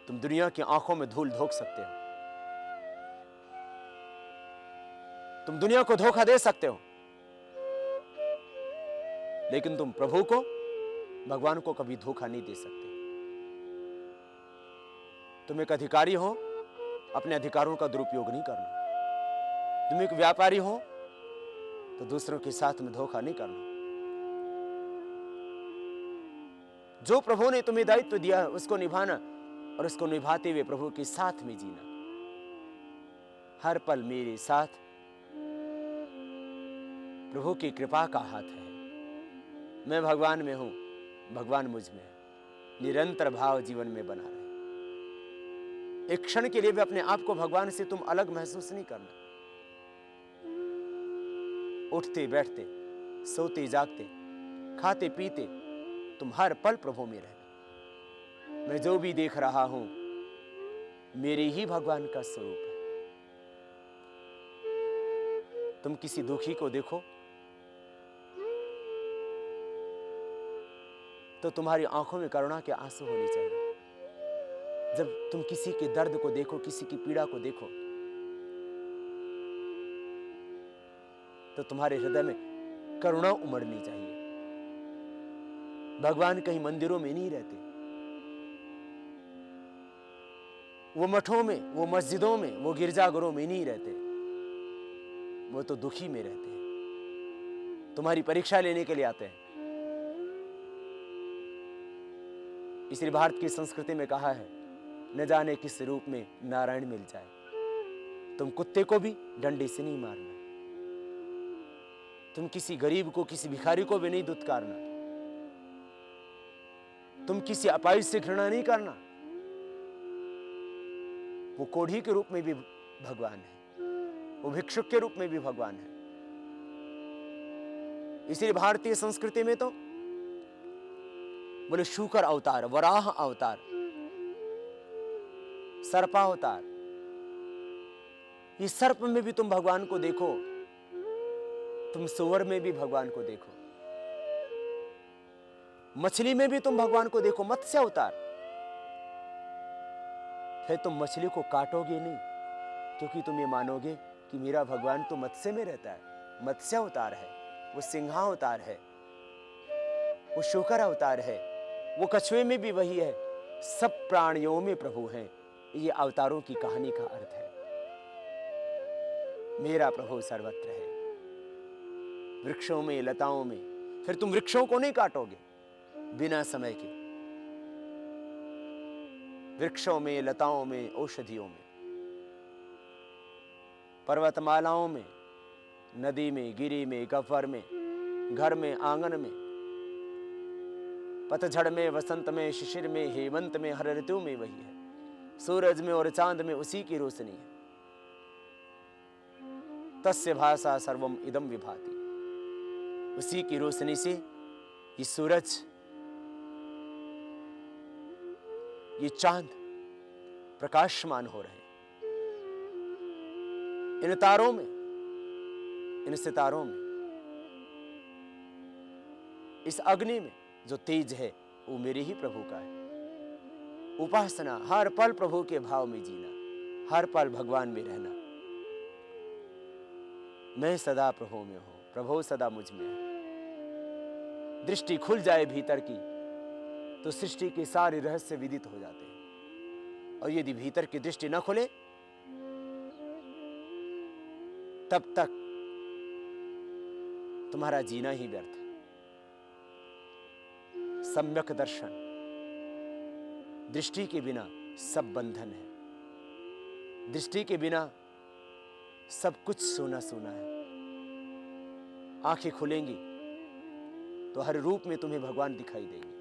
तुम दुनिया की आंखों में धूल झोंक सकते हो, तुम दुनिया को धोखा दे सकते हो, लेकिन तुम प्रभु को, भगवान को कभी धोखा नहीं दे सकते। तुम एक अधिकारी हो, अपने अधिकारों का दुरुपयोग नहीं करना। तुम एक व्यापारी हो तो दूसरों के साथ में धोखा नहीं करना। जो प्रभु ने तुम्हें दायित्व दिया है उसको निभाना, और उसको निभाते हुए प्रभु के साथ में जीना। हर पल मेरे साथ प्रभु की कृपा का हाथ है। मैं भगवान में हूं, भगवान मुझ में है। निरंतर भाव जीवन में बना रहे। एक क्षण के लिए भी अपने आप को भगवान से तुम अलग महसूस नहीं करना। उठते बैठते, सोते जागते, खाते पीते, तुम हर पल प्रभु में रहना। मैं जो भी देख रहा हूं मेरे ही भगवान का स्वरूप है। तुम किसी दुखी को देखो तो तुम्हारी आंखों में करुणा के आंसू होने चाहिए। जब तुम किसी के दर्द को देखो, किसी की पीड़ा को देखो, तो तुम्हारे हृदय में करुणा उमड़नी चाहिए। भगवान कहीं मंदिरों में नहीं रहते, वो मठों में, वो मस्जिदों में, वो गिरजाघरों में नहीं रहते। वो तो दुखी में रहते हैं, तुम्हारी परीक्षा लेने के लिए आते हैं। इसलिए भारत की संस्कृति में कहा है, न जाने किस रूप में नारायण मिल जाए। तुम कुत्ते को भी डंडे से नहीं मारना, तुम किसी गरीब को, किसी भिखारी को भी नहीं दुत्कारना, तुम किसी अपाहिज से घृणा नहीं करना। वो कोढ़ी के रूप में भी भगवान है, वो भिक्षुक के रूप में भी भगवान है। इसलिए भारतीय संस्कृति में तो बोले शूकर अवतार, वराह अवतार, सर्पावतार। इस सर्प में भी तुम भगवान को देखो, तुम सुअर में भी भगवान को देखो, मछली में भी तुम भगवान को देखो, मत्स्य अवतार। फिर तुम मछली को काटोगे नहीं, क्योंकि तुम ये मानोगे कि मेरा भगवान तो मत्स्य में रहता है। मत्स्य अवतार है, वो सिंहावतार है, वो शूकर अवतार है, वो कछुए में भी वही है। सब प्राणियों में प्रभु हैं। ये अवतारों की कहानी का अर्थ है। मेरा प्रभु सर्वत्र है, वृक्षों में, लताओं में, फिर तुम वृक्षों को नहीं काटोगे बिना समय के। वृक्षों में, लताओं में, औषधियों में, पर्वतमालाओं में, नदी में, गिरी में, गह्वर में, घर में, आंगन में, पतझड़ में, वसंत में, शिशिर में, हेमंत में, हर ऋतु में वही है। सूरज में और चांद में उसी की रोशनी है। तस्य भासा सर्वम इदम विभाति। उसी की रोशनी से ये सूरज, ये चांद प्रकाशमान हो रहे हैं। इन तारों में, इन सितारों में, इस अग्नि में जो तेज है वो मेरे ही प्रभु का है। उपासना, हर पल प्रभु के भाव में जीना, हर पल भगवान में रहना। मैं सदा प्रभु में हूं, प्रभु सदा मुझ में है। दृष्टि खुल जाए भीतर की तो सृष्टि के सारे रहस्य विदित हो जाते हैं। और यदि भीतर की दृष्टि न खुले तब तक तुम्हारा जीना ही व्यर्थ है। सम्यक दर्शन, दृष्टि के बिना सब बंधन है। दृष्टि के बिना सब कुछ सोना सोना है। आंखें खुलेंगी तो हर रूप में तुम्हें भगवान दिखाई देंगे।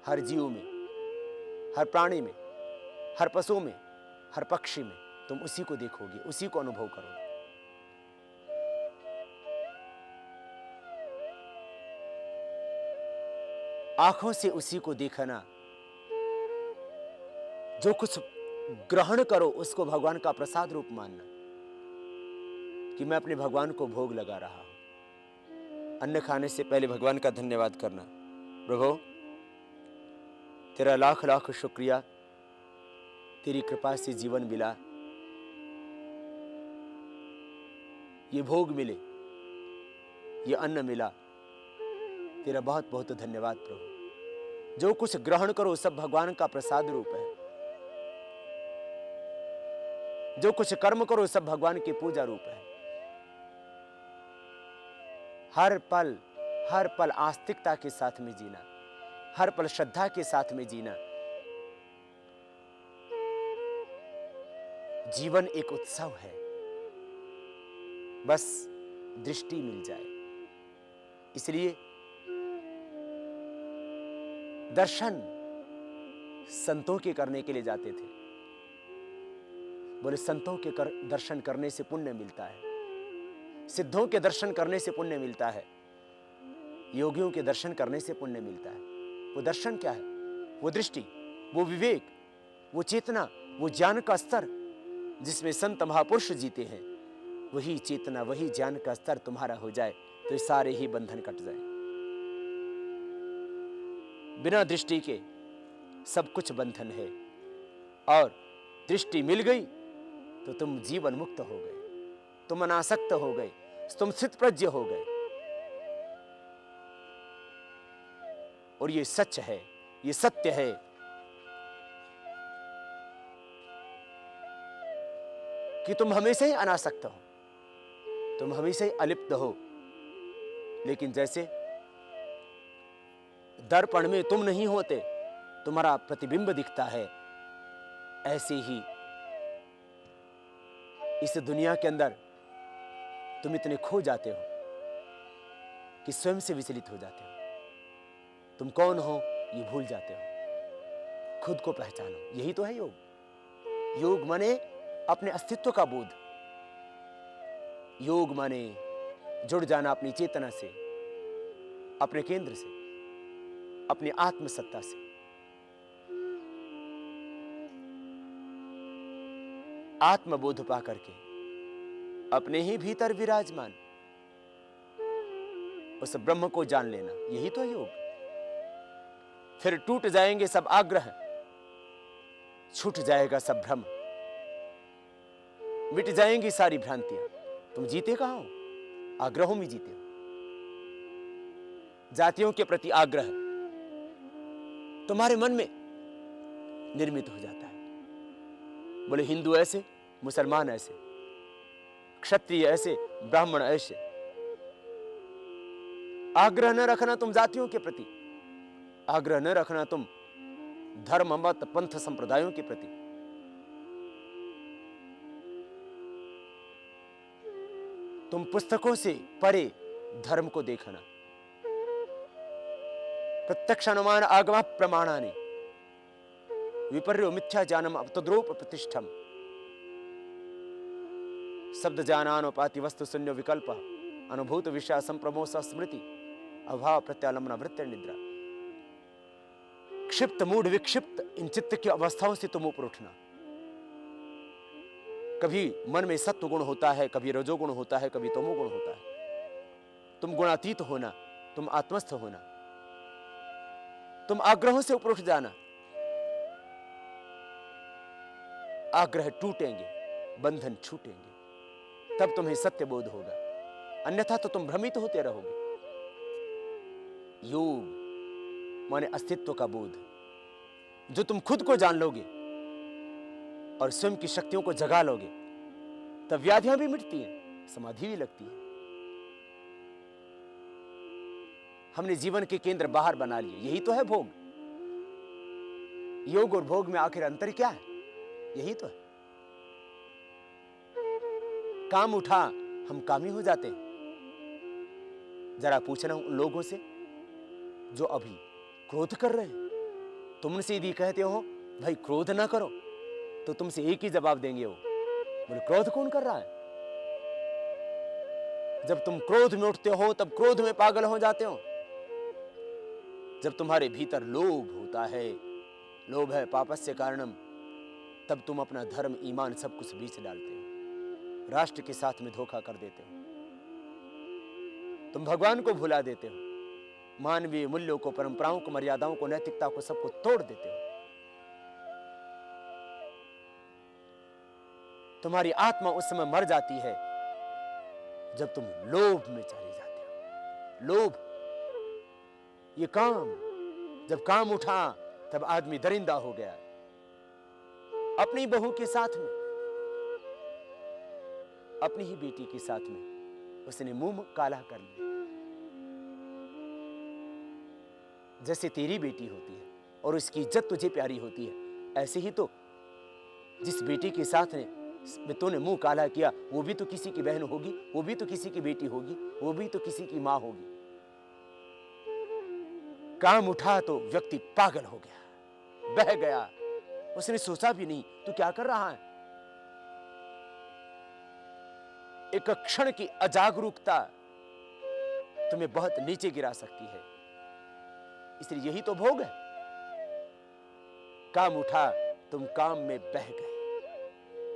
हर जीव में, हर प्राणी में, हर पशु में, हर पक्षी में तुम उसी को देखोगे, उसी को अनुभव करोगे। आंखों से उसी को देखना। जो कुछ ग्रहण करो उसको भगवान का प्रसाद रूप मानना कि मैं अपने भगवान को भोग लगा रहा हूं। अन्न खाने से पहले भगवान का धन्यवाद करना। प्रभु तेरा लाख लाख शुक्रिया, तेरी कृपा से जीवन मिला, ये भोग मिले, ये अन्न मिला, तेरा बहुत बहुत धन्यवाद प्रभु। जो कुछ ग्रहण करो सब भगवान का प्रसाद रूप है। जो कुछ कर्म करो सब भगवान की पूजा रूप है। हर पल आस्तिकता के साथ में जीना, हर पल श्रद्धा के साथ में जीना। जीवन एक उत्सव है, बस दृष्टि मिल जाए। इसलिए दर्शन संतों के करने के लिए जाते थे। बोले संतों के दर्शन करने से पुण्य मिलता है, सिद्धों के दर्शन करने से पुण्य मिलता है, योगियों के दर्शन करने से पुण्य मिलता है। वो दर्शन क्या है? वो दृष्टि, वो विवेक, वो चेतना, वो ज्ञान का स्तर जिसमें संत महापुरुष जीते हैं। वही चेतना, वही ज्ञान का स्तर तुम्हारा हो जाए तो ये सारे ही बंधन कट जाए। बिना दृष्टि के सब कुछ बंधन है, और दृष्टि मिल गई तो तुम जीवन मुक्त हो गए, तुम अनासक्त हो गए, तुम स्थितप्रज्ञ हो गए। और ये सच है, ये सत्य है कि तुम हमेशा ही अनासक्त हो, तुम हमेशा ही अलिप्त हो। लेकिन जैसे दर्पण में तुम नहीं होते, तुम्हारा प्रतिबिंब दिखता है, ऐसे ही इस दुनिया के अंदर तुम इतने खो जाते हो कि स्वयं से विचलित हो जाते हो। तुम कौन हो ये भूल जाते हो। खुद को पहचानो, यही तो है योग। योग माने अपने अस्तित्व का बोध। योग माने जुड़ जाना अपनी चेतना से, अपने केंद्र से, अपनी आत्मसत्ता से। आत्मबोध पा करके अपने ही भीतर विराजमान उस ब्रह्म को जान लेना, यही तो है योग। फिर टूट जाएंगे सब आग्रह, छूट जाएगा सब भ्रम, मिट जाएंगी सारी भ्रांतियां। तुम जीते कहां हो? आग्रहों में जीते हो। जातियों के प्रति आग्रह तुम्हारे मन में निर्मित हो जाता है। बोले हिंदू ऐसे, मुसलमान ऐसे, क्षत्रिय ऐसे, ब्राह्मण ऐसे। आग्रह न रखना तुम जातियों के प्रति, आग्रह न रखना तुम धर्म मत पंथ संप्रदायों के प्रति। तुम पुस्तकों से परे धर्म को देखना। प्रत्यक्ष अनुमान आगम प्रमाणानि विपर्यो मिथ्या ज्ञानम अवतद्रोप प्रतिष्ठम। शब्द ज्ञानानुपाति वस्तु शून्य विकल्प अनुभूत विषय संप्रमोस स्मृति अभाव प्रत्यालंबन वृत्ति निद्रा। क्षिप्त मूढ़ विक्षिप्त इन चित्त की अवस्थाओं से तुम ऊपर उठना। कभी मन में सत्व गुण होता है, कभी रजोगुण होता है, कभी तमोगुण होता है। तुम गुणातीत होना, तुम आत्मस्थ होना, तुम आग्रहों से ऊपर उठ जाना। आग्रह टूटेंगे, बंधन छूटेंगे, तब तुम्हें सत्य बोध होगा, अन्यथा तो तुम भ्रमित होते रहोगे। योग माने अस्तित्व का बोध। जो तुम खुद को जान लोगे और स्वयं की शक्तियों को जगा लोगे, तब व्याधियां भी मिटती हैं, समाधि भी लगती है। हमने जीवन के केंद्र बाहर बना लिए, यही तो है भोग। योग और भोग में आखिर अंतर क्या है? यही तो है। काम उठा, हम कामी हो जाते हैं। जरा पूछना उन लोगों से जो अभी क्रोध कर रहे हैं। तुम उनसे यदि कहते हो भाई क्रोध ना करो, तो तुमसे एक ही जवाब देंगे वो, बोले क्रोध कौन कर रहा है? जब तुम क्रोध में उठते हो तब क्रोध में पागल हो जाते हो। जब तुम्हारे भीतर लोभ होता है, लोभ है पापस्य कारणम, तब तुम अपना धर्म ईमान सब कुछ बीच डालते हो, राष्ट्र के साथ में धोखा कर देते हो, तुम भगवान को भुला देते हो, मानवीय मूल्यों को, परंपराओं को, मर्यादाओं को, नैतिकता को, सबको तोड़ देते हो। तुम्हारी आत्मा उस समय मर जाती है जब तुम लोभ में चले जाते हो। लोभ, ये काम, जब काम उठा तब आदमी दरिंदा हो गया। अपनी बहू के साथ में, अपनी ही बेटी के साथ में उसने मुंह काला कर लिया। जैसे तेरी बेटी होती है और उसकी इज्जत तुझे प्यारी होती है, ऐसे ही तो जिस बेटी के साथ में तूने मुंह काला किया, वो भी तो किसी की बहन होगी, वो भी तो किसी की बेटी होगी, वो भी तो किसी की मां होगी। काम उठा तो व्यक्ति पागल हो गया, बह गया, उसने सोचा भी नहीं तू क्या कर रहा है। एक क्षण की अजागरूकता तुम्हें बहुत नीचे गिरा सकती है। इसलिए यही तो भोग है। काम उठा, तुम काम में बह गए।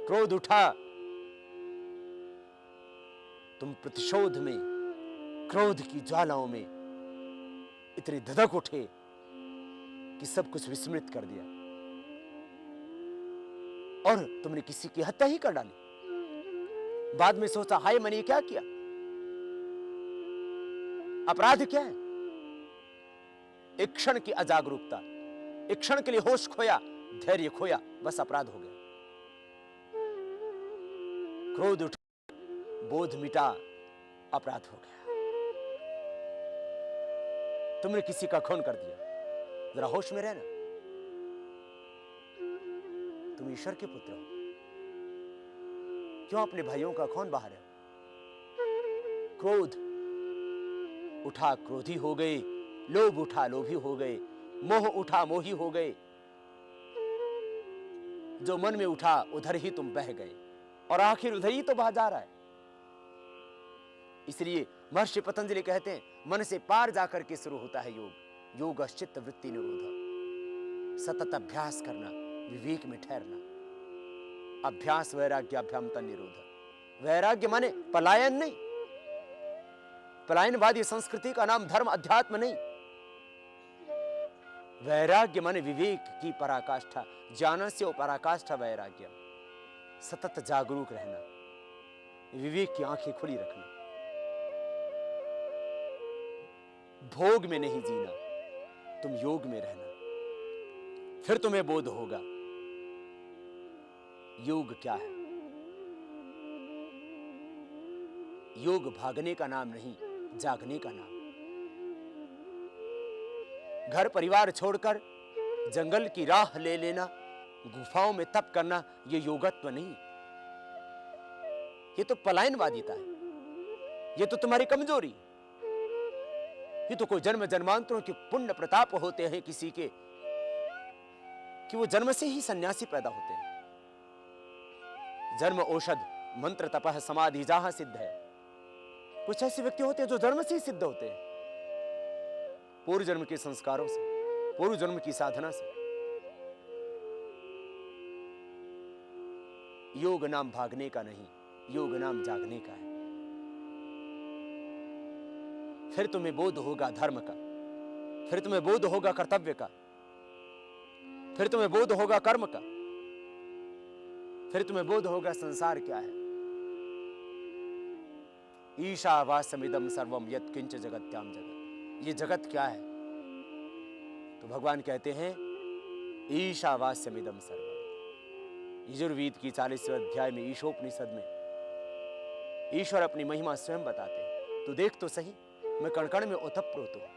क्रोध उठा, तुम प्रतिशोध में, क्रोध की ज्वालाओं में इतने धधक उठे कि सब कुछ विस्मृत कर दिया और तुमने किसी की हत्या ही कर डाली। बाद में सोचा हाय मैंने क्या किया, अपराध क्या है? एक क्षण की अजागरूकता, एक क्षण के लिए होश खोया, धैर्य खोया, बस अपराध हो गया। क्रोध उठा, बोध मिटा, अपराध हो गया। तुमने किसी का खून कर दिया। जरा होश में रहना, तुम ईश्वर के पुत्र हो, क्यों अपने भाइयों का खून बहा रहे हो? क्रोध उठा, क्रोधी हो गए, लोभ उठा, लोभी हो गए, मोह उठा, मोही हो गए। जो मन में उठा उधर ही तुम बह गए और आखिर उधर ही तो बह जा रहा है। इसलिए महर्षि पतंजलि कहते हैं मन से पार जाकर के शुरू होता है योग। योग चित्त वृत्ति निरोध, सतत अभ्यास करना, विवेक में ठहरना। अभ्यास वैराग्याभ्याम तन निरोध। वैराग्य माने पलायन नहीं, पलायनवादी संस्कृति का नाम धर्म अध्यात्म नहीं। वैराग्य माने विवेक की पराकाष्ठा, ज्ञानस्य पराकाष्ठा वैराग्य। सतत जागरूक रहना, विवेक की आंखें खुली रखना, भोग में नहीं जीना, तुम योग में रहना, फिर तुम्हें बोध होगा योग क्या है। योग भागने का नाम नहीं, जागने का नाम। घर परिवार छोड़कर जंगल की राह ले लेना, गुफाओं में तप करना, ये योगत्व नहीं, ये तो पलायनवादिता है, ये तो तुम्हारी कमजोरी, ये तो कोई जन्म जन्मांतरों के पुण्य प्रताप होते हैं किसी के, कि वो जन्म से ही सन्यासी पैदा होते हैं। जन्म औषध मंत्र तपह समाधि जहां सिद्ध है। कुछ ऐसे व्यक्ति होते हैं जो जन्म से ही सिद्ध होते हैं, पूर्व जन्म के संस्कारों से, पूर्व जन्म की साधना से। योग नाम भागने का नहीं, योग नाम जागने का है। फिर तुम्हें बोध होगा धर्म का, फिर तुम्हें बोध होगा कर्तव्य का, फिर तुम्हें बोध होगा कर्म का, फिर तुम्हें बोध होगा संसार क्या है। ईशावास्यमिदं सर्वम यत्किंच जगत्याम जगत, ये जगत क्या है? तो भगवान कहते हैं ईशावास्यमिदं सर्वम। यजुर्वेद की 40वें अध्याय में ईशोपनिषद में ईश्वर अपनी महिमा स्वयं बताते हैं। तो देख तो सही, मैं कण कण में ओतप्रोत हूं,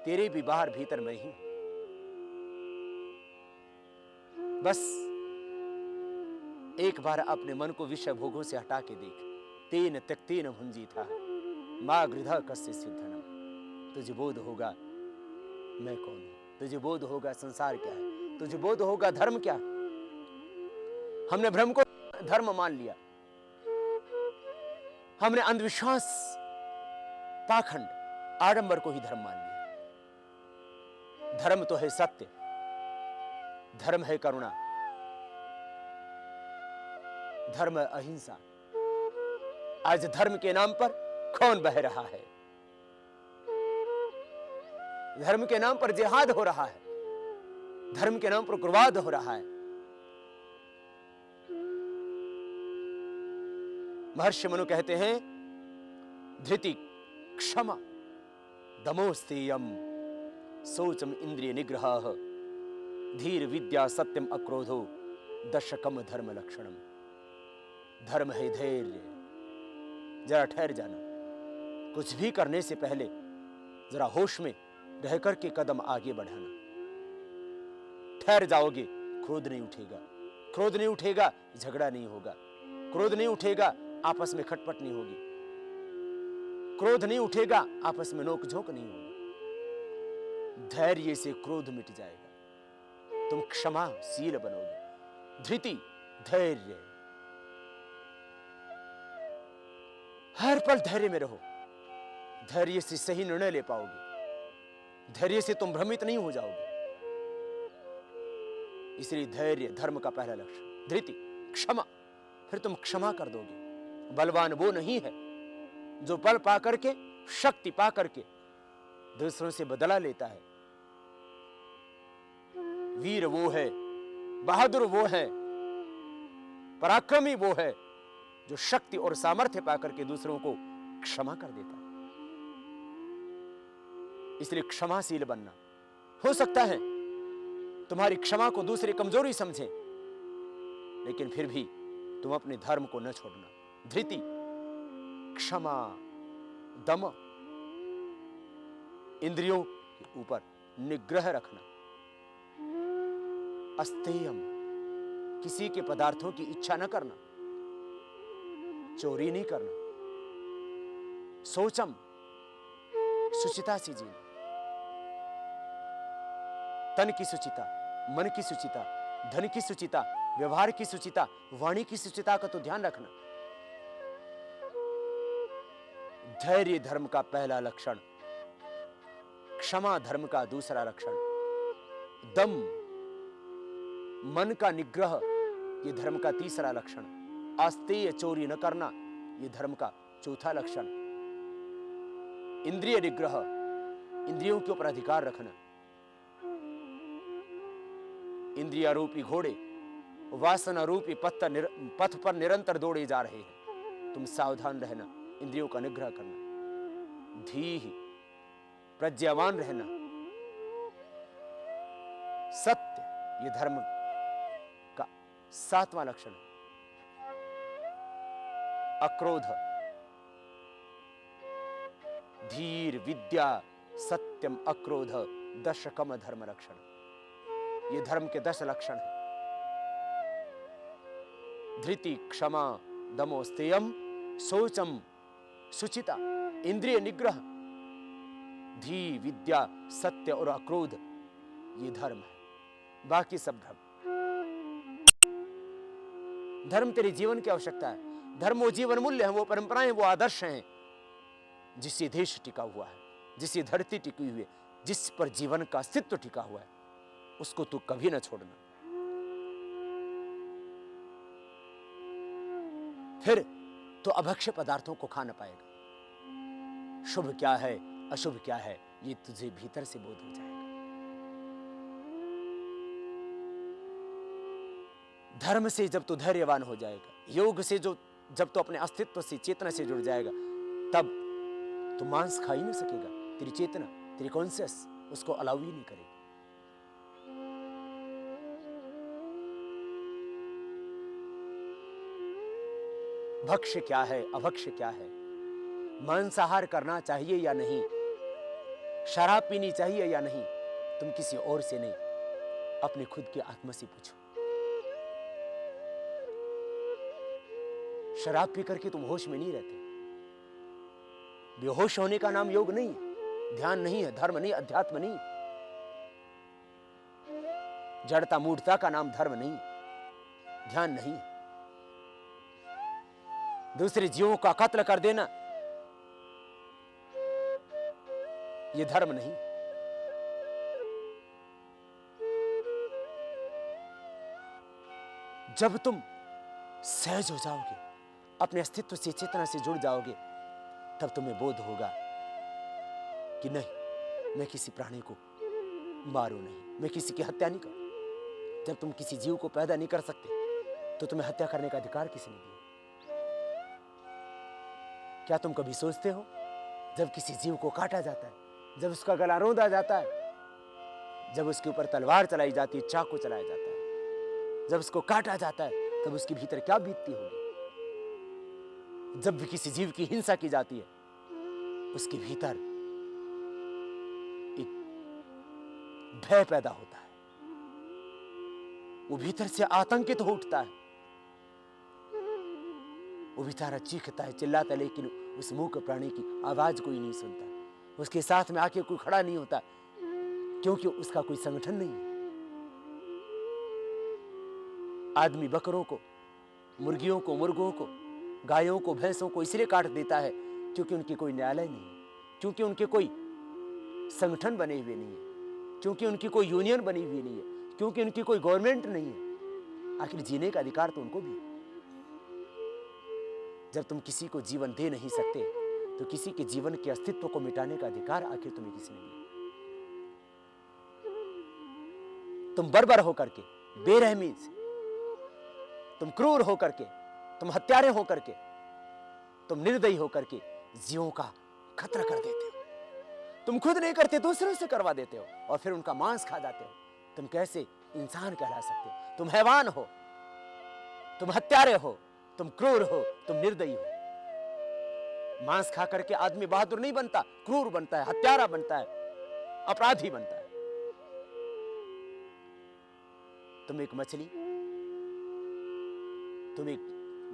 तेरे भी बाहर भीतर मैं ही। बस एक बार अपने मन को विषय भोगों से हटा के देख। तेन त्यक्तेन भुंजीथा मा गृधा कस्य सिद्धनम। तुझे बोध होगा मैं कौन हूं, तुझे बोध होगा संसार क्या है, तुझे बोध होगा धर्म क्या। हमने भ्रम को धर्म मान लिया, हमने अंधविश्वास, पाखंड, आडंबर को ही धर्म मान लिया। धर्म तो है सत्य, धर्म है करुणा, धर्म है अहिंसा। आज धर्म के नाम पर कौन बह रहा है? धर्म के नाम पर जिहाद हो रहा है, धर्म के नाम पर उग्रवाद हो रहा है। महर्षि मनु कहते हैं धृति क्षमा दमोस्तेयम शौचम इंद्रिय निग्रह धीर विद्या सत्यम अक्रोधो दशकम धर्म लक्षणम। धर्म है धैर्य। जरा ठहर जाना, कुछ भी करने से पहले जरा होश में रह कर के कदम आगे बढ़ाना। ठहर जाओगे, क्रोध नहीं उठेगा, क्रोध नहीं उठेगा, झगड़ा नहीं होगा, क्रोध नहीं उठेगा, आपस में खटपट नहीं होगी, क्रोध नहीं उठेगा, आपस में नोकझोंक नहीं होगी। धैर्य से क्रोध मिट जाएगा, तुम क्षमाशील बनोगे। धृति धैर्य, हर पल धैर्य में रहो। धैर्य से सही निर्णय ले पाओगे, धैर्य से तुम भ्रमित नहीं हो जाओगे। इसलिए धैर्य धर्म का पहला लक्ष्य। धृति क्षमा, फिर तुम क्षमा कर दोगे। बलवान वो नहीं है जो बल पा करके, शक्ति पा करके दूसरों से बदला लेता है। वीर वो है, बहादुर वो है, पराक्रमी वो है जो शक्ति और सामर्थ्य पाकर के दूसरों को क्षमा कर देता है। इसलिए क्षमाशील बनना। हो सकता है तुम्हारी क्षमा को दूसरे कमजोरी समझें, लेकिन फिर भी तुम अपने धर्म को न छोड़ना। धृति क्षमा दम, इंद्रियों के ऊपर निग्रह रखना। अस्तेयम, किसी के पदार्थों की इच्छा न करना, चोरी नहीं करना। शौचम, शुचिता से जीना। तन की शुचिता, मन की शुचिता, धन की शुचिता, व्यवहार की शुचिता, वाणी की शुचिता का तो ध्यान रखना। धैर्य धर्म का पहला लक्षण, क्षमा धर्म का दूसरा लक्षण, दम मन का निग्रह ये धर्म का तीसरा लक्षण, आस्तेय चोरी न करना ये धर्म का चौथा लक्षण, इंद्रिय निग्रह इंद्रियों के ऊपर अधिकार रखना। इंद्रियारूपी घोड़े वासना रूपी पथ पर निरंतर दौड़े जा रहे हैं, तुम सावधान रहना, इंद्रियों का निग्रह करना। धीहि, प्रज्ञावान रहना। सत्य, ये धर्म का सातवां लक्षण। अक्रोध, धीर विद्या सत्यम अक्रोध दशकम धर्म रक्षण। ये धर्म के 10 लक्षण हैं। धृति क्षमा दमो स्तेयम शौचम सुचिता इंद्रिय निग्रह धी विद्या सत्य और अक्रोध, ये धर्म है। बाकी सब धर्म तेरे जीवन की आवश्यकता है। धर्म वो जीवन मूल्य है, वो परंपराएं, वो आदर्श हैं जिससे देश टिका हुआ है, जिससे धरती टिकी हुई है, जिस पर जीवन का अस्तित्व टिका हुआ है, उसको तू कभी ना छोड़ना। फिर तो अभक्ष्य पदार्थों को खा ना पाएगा। शुभ क्या है अशुभ क्या है ये तुझे भीतर से बोध हो जाएगा। धर्म से जब तू धैर्यवान हो जाएगा, योग से जब तू अपने अस्तित्व से चेतना से जुड़ जाएगा, तब तू मांस खा ही नहीं सकेगा। तेरी चेतना, तेरी कॉन्शियस उसको अलाउ ही नहीं करेगी। भक्ष्य क्या है अभक्ष्य क्या है, मांसाहार करना चाहिए या नहीं, शराब पीनी चाहिए या नहीं, तुम किसी और से नहीं, अपने खुद के आत्मा से पूछो। शराब पी करके तुम होश में नहीं रहते। बेहोश होने का नाम योग नहीं है, ध्यान नहीं है, धर्म नहीं, अध्यात्म नहीं। जड़ता मूढ़ता का नाम धर्म नहीं, ध्यान नहीं। दूसरे जीवों का कत्ल कर देना ये धर्म नहीं। जब तुम सहज हो जाओगे, अपने अस्तित्व से चेतना से जुड़ जाओगे, तब तुम्हें बोध होगा कि नहीं, मैं किसी प्राणी को मारूं नहीं, मैं किसी की हत्या नहीं करूं। जब तुम किसी जीव को पैदा नहीं कर सकते तो तुम्हें हत्या करने का अधिकार किसने दिया? क्या तुम कभी सोचते हो जब किसी जीव को काटा जाता है, जब उसका गला रौंदा जाता है, जब उसके ऊपर तलवार चलाई जाती है, चाकू चलाया जाता है, जब उसको काटा जाता है, तब उसके भीतर क्या बीतती होगी? जब भी किसी जीव की हिंसा की जाती है, उसके भीतर एक भय पैदा होता है, वो भीतर से आतंकित हो उठता है, वो बेचारा चीखता है, चिल्लाता है, लेकिन उस मूक प्राणी की आवाज कोई नहीं सुनता। उसके साथ में आके कोई खड़ा नहीं होता, क्योंकि उसका कोई संगठन नहीं है। आदमी बकरों को, मुर्गियों को, मुर्गों को, गायों को, भैंसों को इसलिए काट देता है क्योंकि उनके कोई न्यायालय नहीं है, क्योंकि उनके कोई संगठन बने हुए नहीं है, क्योंकि उनकी कोई यूनियन बनी हुई नहीं है, क्योंकि उनकी कोई गवर्नमेंट नहीं है। आखिर जीने का अधिकार तो उनको भी है। जब तुम किसी को जीवन दे नहीं सकते तो किसी के जीवन के अस्तित्व को मिटाने का अधिकार आखिर तुम्हें किसने दिया? तुम बर्बर होकर के, बेरहमी से, तुम क्रूर होकर के, तुम हत्यारे होकर के, तुम निर्दयी होकर के जीवों का खतरा कर देते हो। तुम खुद नहीं करते, दूसरों से करवा देते हो और फिर उनका मांस खा जाते हो। तुम कैसे इंसान कहला सकते हो? तुम हैवान हो, तुम हत्यारे हो, तुम क्रूर हो, तुम निर्दयी हो। मांस खा करके आदमी बहादुर नहीं बनता, क्रूर बनता है, हत्यारा बनता है, अपराधी बनता है। तुम एक मछली, तुम एक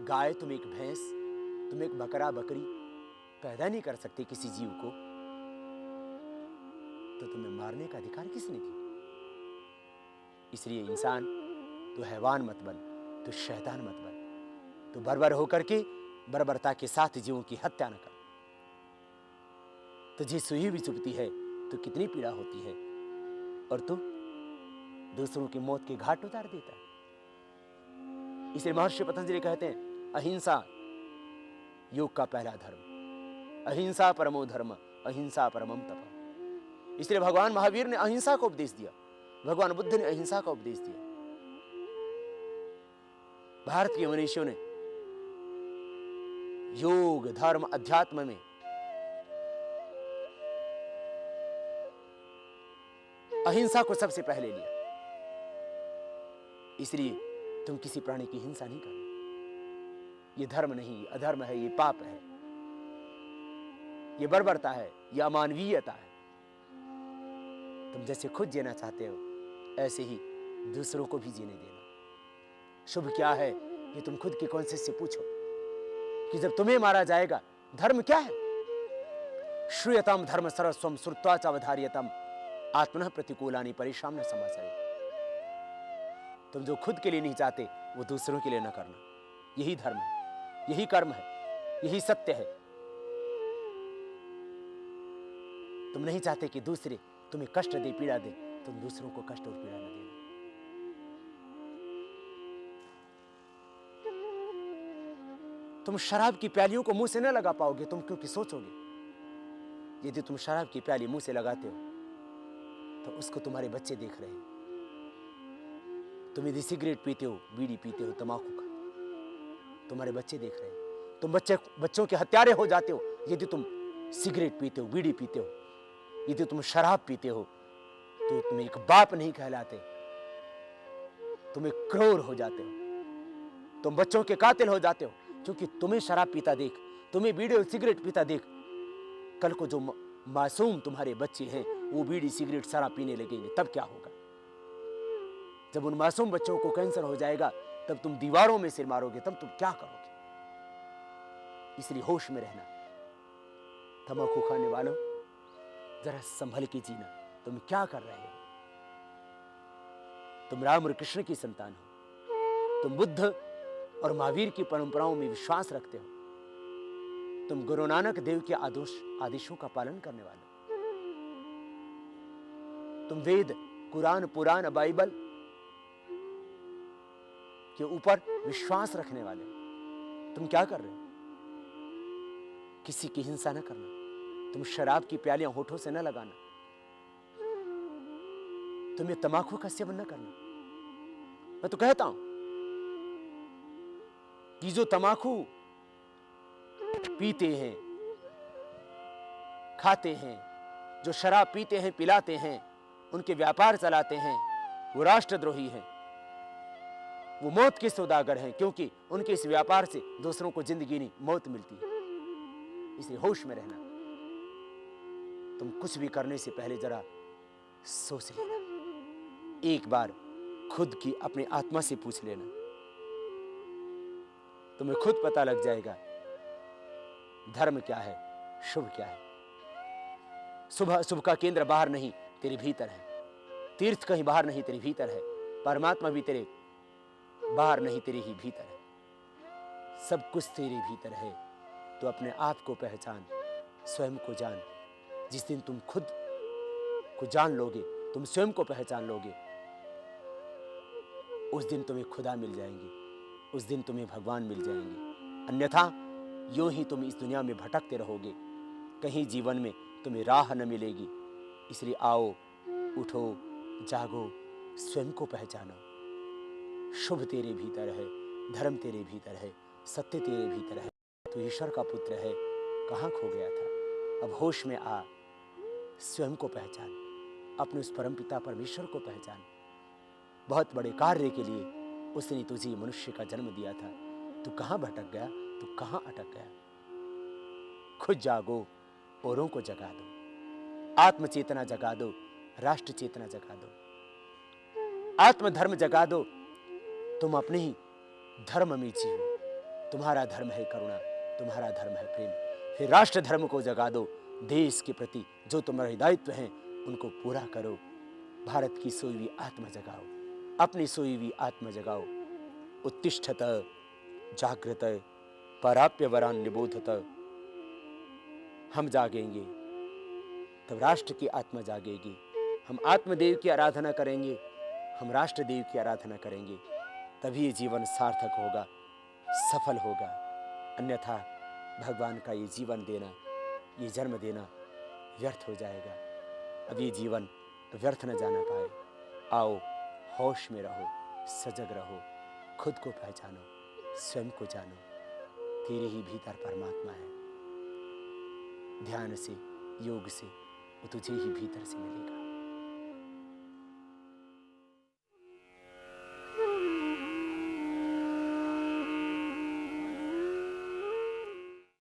गाय, तुम एक भैंस, तुम एक बकरा, बकरी पैदा नहीं कर सकते किसी जीव को, तो तुम्हें मारने का अधिकार किसने दिया? इसलिए इंसान, तो हैवान मत बन, तो शैतान मत बन, तो बर्बर होकर के बर्बरता के साथ जीवों की हत्या न कर। तुझे सुई भी चुभती है तो कितनी पीड़ा होती है, और तू दूसरों की मौत के घाट उतार देता है। इसलिए महर्षि पतंजलि कहते हैं, अहिंसा योग का पहला धर्म, अहिंसा परमो धर्म, अहिंसा परमम तप। इसलिए भगवान महावीर ने अहिंसा को उपदेश दिया, भगवान बुद्ध ने अहिंसा का उपदेश दिया। भारत के मनीषियों ने योग, धर्म, अध्यात्म में अहिंसा को सबसे पहले लिया। इसलिए तुम किसी प्राणी की हिंसा नहीं करना। ये धर्म नहीं, अधर्म है, ये पाप है। ये बर्बरता है, ये अमानवीयता है। तुम जैसे खुद जीना चाहते हो ऐसे ही दूसरों को भी जीने देना। शुभ क्या है ये तुम खुद की कॉन्शियस से पूछो कि जब तुम्हें मारा जाएगा धर्म क्या है? श्रूयताम धर्म सर्वस्वम श्रुत्वा च अवधार्यताम आत्मनः प्रतिकूलानि परेशान न समाचारे। तुम जो खुद के लिए नहीं चाहते वो दूसरों के लिए न करना। यही धर्म है, यही कर्म है, यही सत्य है। तुम नहीं चाहते कि दूसरे तुम्हें कष्ट दे, पीड़ा दे, तुम दूसरों को कष्ट और पीड़ा न देना। तुम शराब की प्यालियों को मुंह से न लगा पाओगे, तुम क्योंकि सोचोगे यदि तुम शराब की प्याली मुंह से लगाते हो तो उसको तुम्हारे बच्चे देख रहे हैं। तुम यदि सिगरेट पीते हो, बीड़ी पीते हो, तंबाकू का, तुम्हारे बच्चे देख रहे हैं। तुम बच्चों के हत्यारे हो जाते हो यदि तुम सिगरेट पीते हो, बीड़ी पीते हो, यदि तुम शराब पीते हो तो तुम एक बाप नहीं कहलाते, तुम एक क्रूर हो जाते हो। तुम बच्चों के कातिल हो जाते हो क्योंकि तुम्हें शराब पीता देख, तुम्हें बीड़ी और सिगरेट पीता देख, कल को जो मासूम तुम्हारे बच्चे हैं वो बीड़ी सिगरेट शराब पीने लगेंगे, तब क्या होगा? जब उन मासूम बच्चों को कैंसर हो जाएगा तब तुम दीवारों में सिर मारोगे, तब तुम क्या करोगे? इसलिए होश में रहना। तंबाकू खाने वालों जरा संभल के जीना। तुम क्या कर रहे हो? तुम राम और कृष्ण की संतान हो, तुम बुद्ध और महावीर की परंपराओं में विश्वास रखते हो, तुम गुरु नानक देव के आदेशों का पालन करने वाले हो, तुम वेद, कुरान, पुराण, बाइबल के ऊपर विश्वास रखने वाले हो। तुम क्या कर रहे हो? किसी की हिंसा न करना, तुम शराब की प्यालियां होठों से न लगाना, तुम्हें तंबाकू का सेवन न करना। मैं तो कहता हूं कि जो तंबाकू पीते हैं, खाते हैं, जो शराब पीते हैं, पिलाते हैं, उनके व्यापार चलाते हैं, वो राष्ट्रद्रोही हैं, वो मौत के सौदागर हैं, क्योंकि उनके इस व्यापार से दूसरों को जिंदगी नहीं मौत मिलती है। इसलिए होश में रहना। तुम कुछ भी करने से पहले जरा सोच लेना, एक बार खुद की अपनी आत्मा से पूछ लेना, तुम्हें खुद पता लग जाएगा धर्म क्या है, शुभ क्या है। शुभ का केंद्र बाहर नहीं तेरे भीतर है, तीर्थ कहीं बाहर नहीं तेरे भीतर है, परमात्मा भी तेरे बाहर नहीं तेरे ही भीतर है, सब कुछ तेरे भीतर है। तो अपने आप को पहचान, स्वयं को जान। जिस दिन तुम खुद को जान लोगे, तुम स्वयं को पहचान लोगे, उस दिन तुम्हें खुदा मिल जाएंगे, उस दिन तुम्हें भगवान मिल जाएंगे। अन्यथा यूं ही तुम इस दुनिया में भटकते रहोगे, कहीं जीवन में तुम्हें राह न मिलेगी। इसलिए आओ, उठो, जागो, स्वयं को पहचानो। शुभ तेरे भीतर है, धर्म तेरे भीतर है, सत्य तेरे भीतर है। तू ईश्वर का पुत्र है, कहाँ खो गया था? अब होश में आ, स्वयं को पहचान, अपने उस परमपिता परमेश्वर को पहचान। बहुत बड़े कार्य के लिए उसने तुझे मनुष्य का जन्म दिया था। तू कहाँ भटक गया, तू कहाँ अटक गया? खुद जागो, औरों को जगा दो, आत्म चेतना जगा दो, राष्ट्र चेतना जगा दो, आत्म धर्म जगा दो। तुम अपने ही धर्म में जियो। तुम्हारा धर्म है करुणा, तुम्हारा धर्म है प्रेम। फिर राष्ट्र धर्म को जगा दो, देश के प्रति जो तुम्हारे दायित्व हैं उनको पूरा करो। भारत की सोई हुई आत्मा जगाओ, अपनी सोई हुई आत्मा जगाओ। उत्तिष्ठत जागृत पराप्य वरान निबोधत। हम जागेंगे तब राष्ट्र की आत्मा जागेगी। हम आत्मदेव की आराधना करेंगे, हम राष्ट्रदेव की आराधना करेंगे, तभी ये जीवन सार्थक होगा, सफल होगा। अन्यथा भगवान का ये जीवन देना, ये जन्म देना व्यर्थ हो जाएगा। अब ये जीवन व्यर्थ न जाना पाए। आओ, होश में रहो, सजग रहो, खुद को पहचानो, स्वयं को जानो। तेरे ही भीतर परमात्मा है। ध्यान से, योग से वो तुझे ही भीतर से मिलेगा।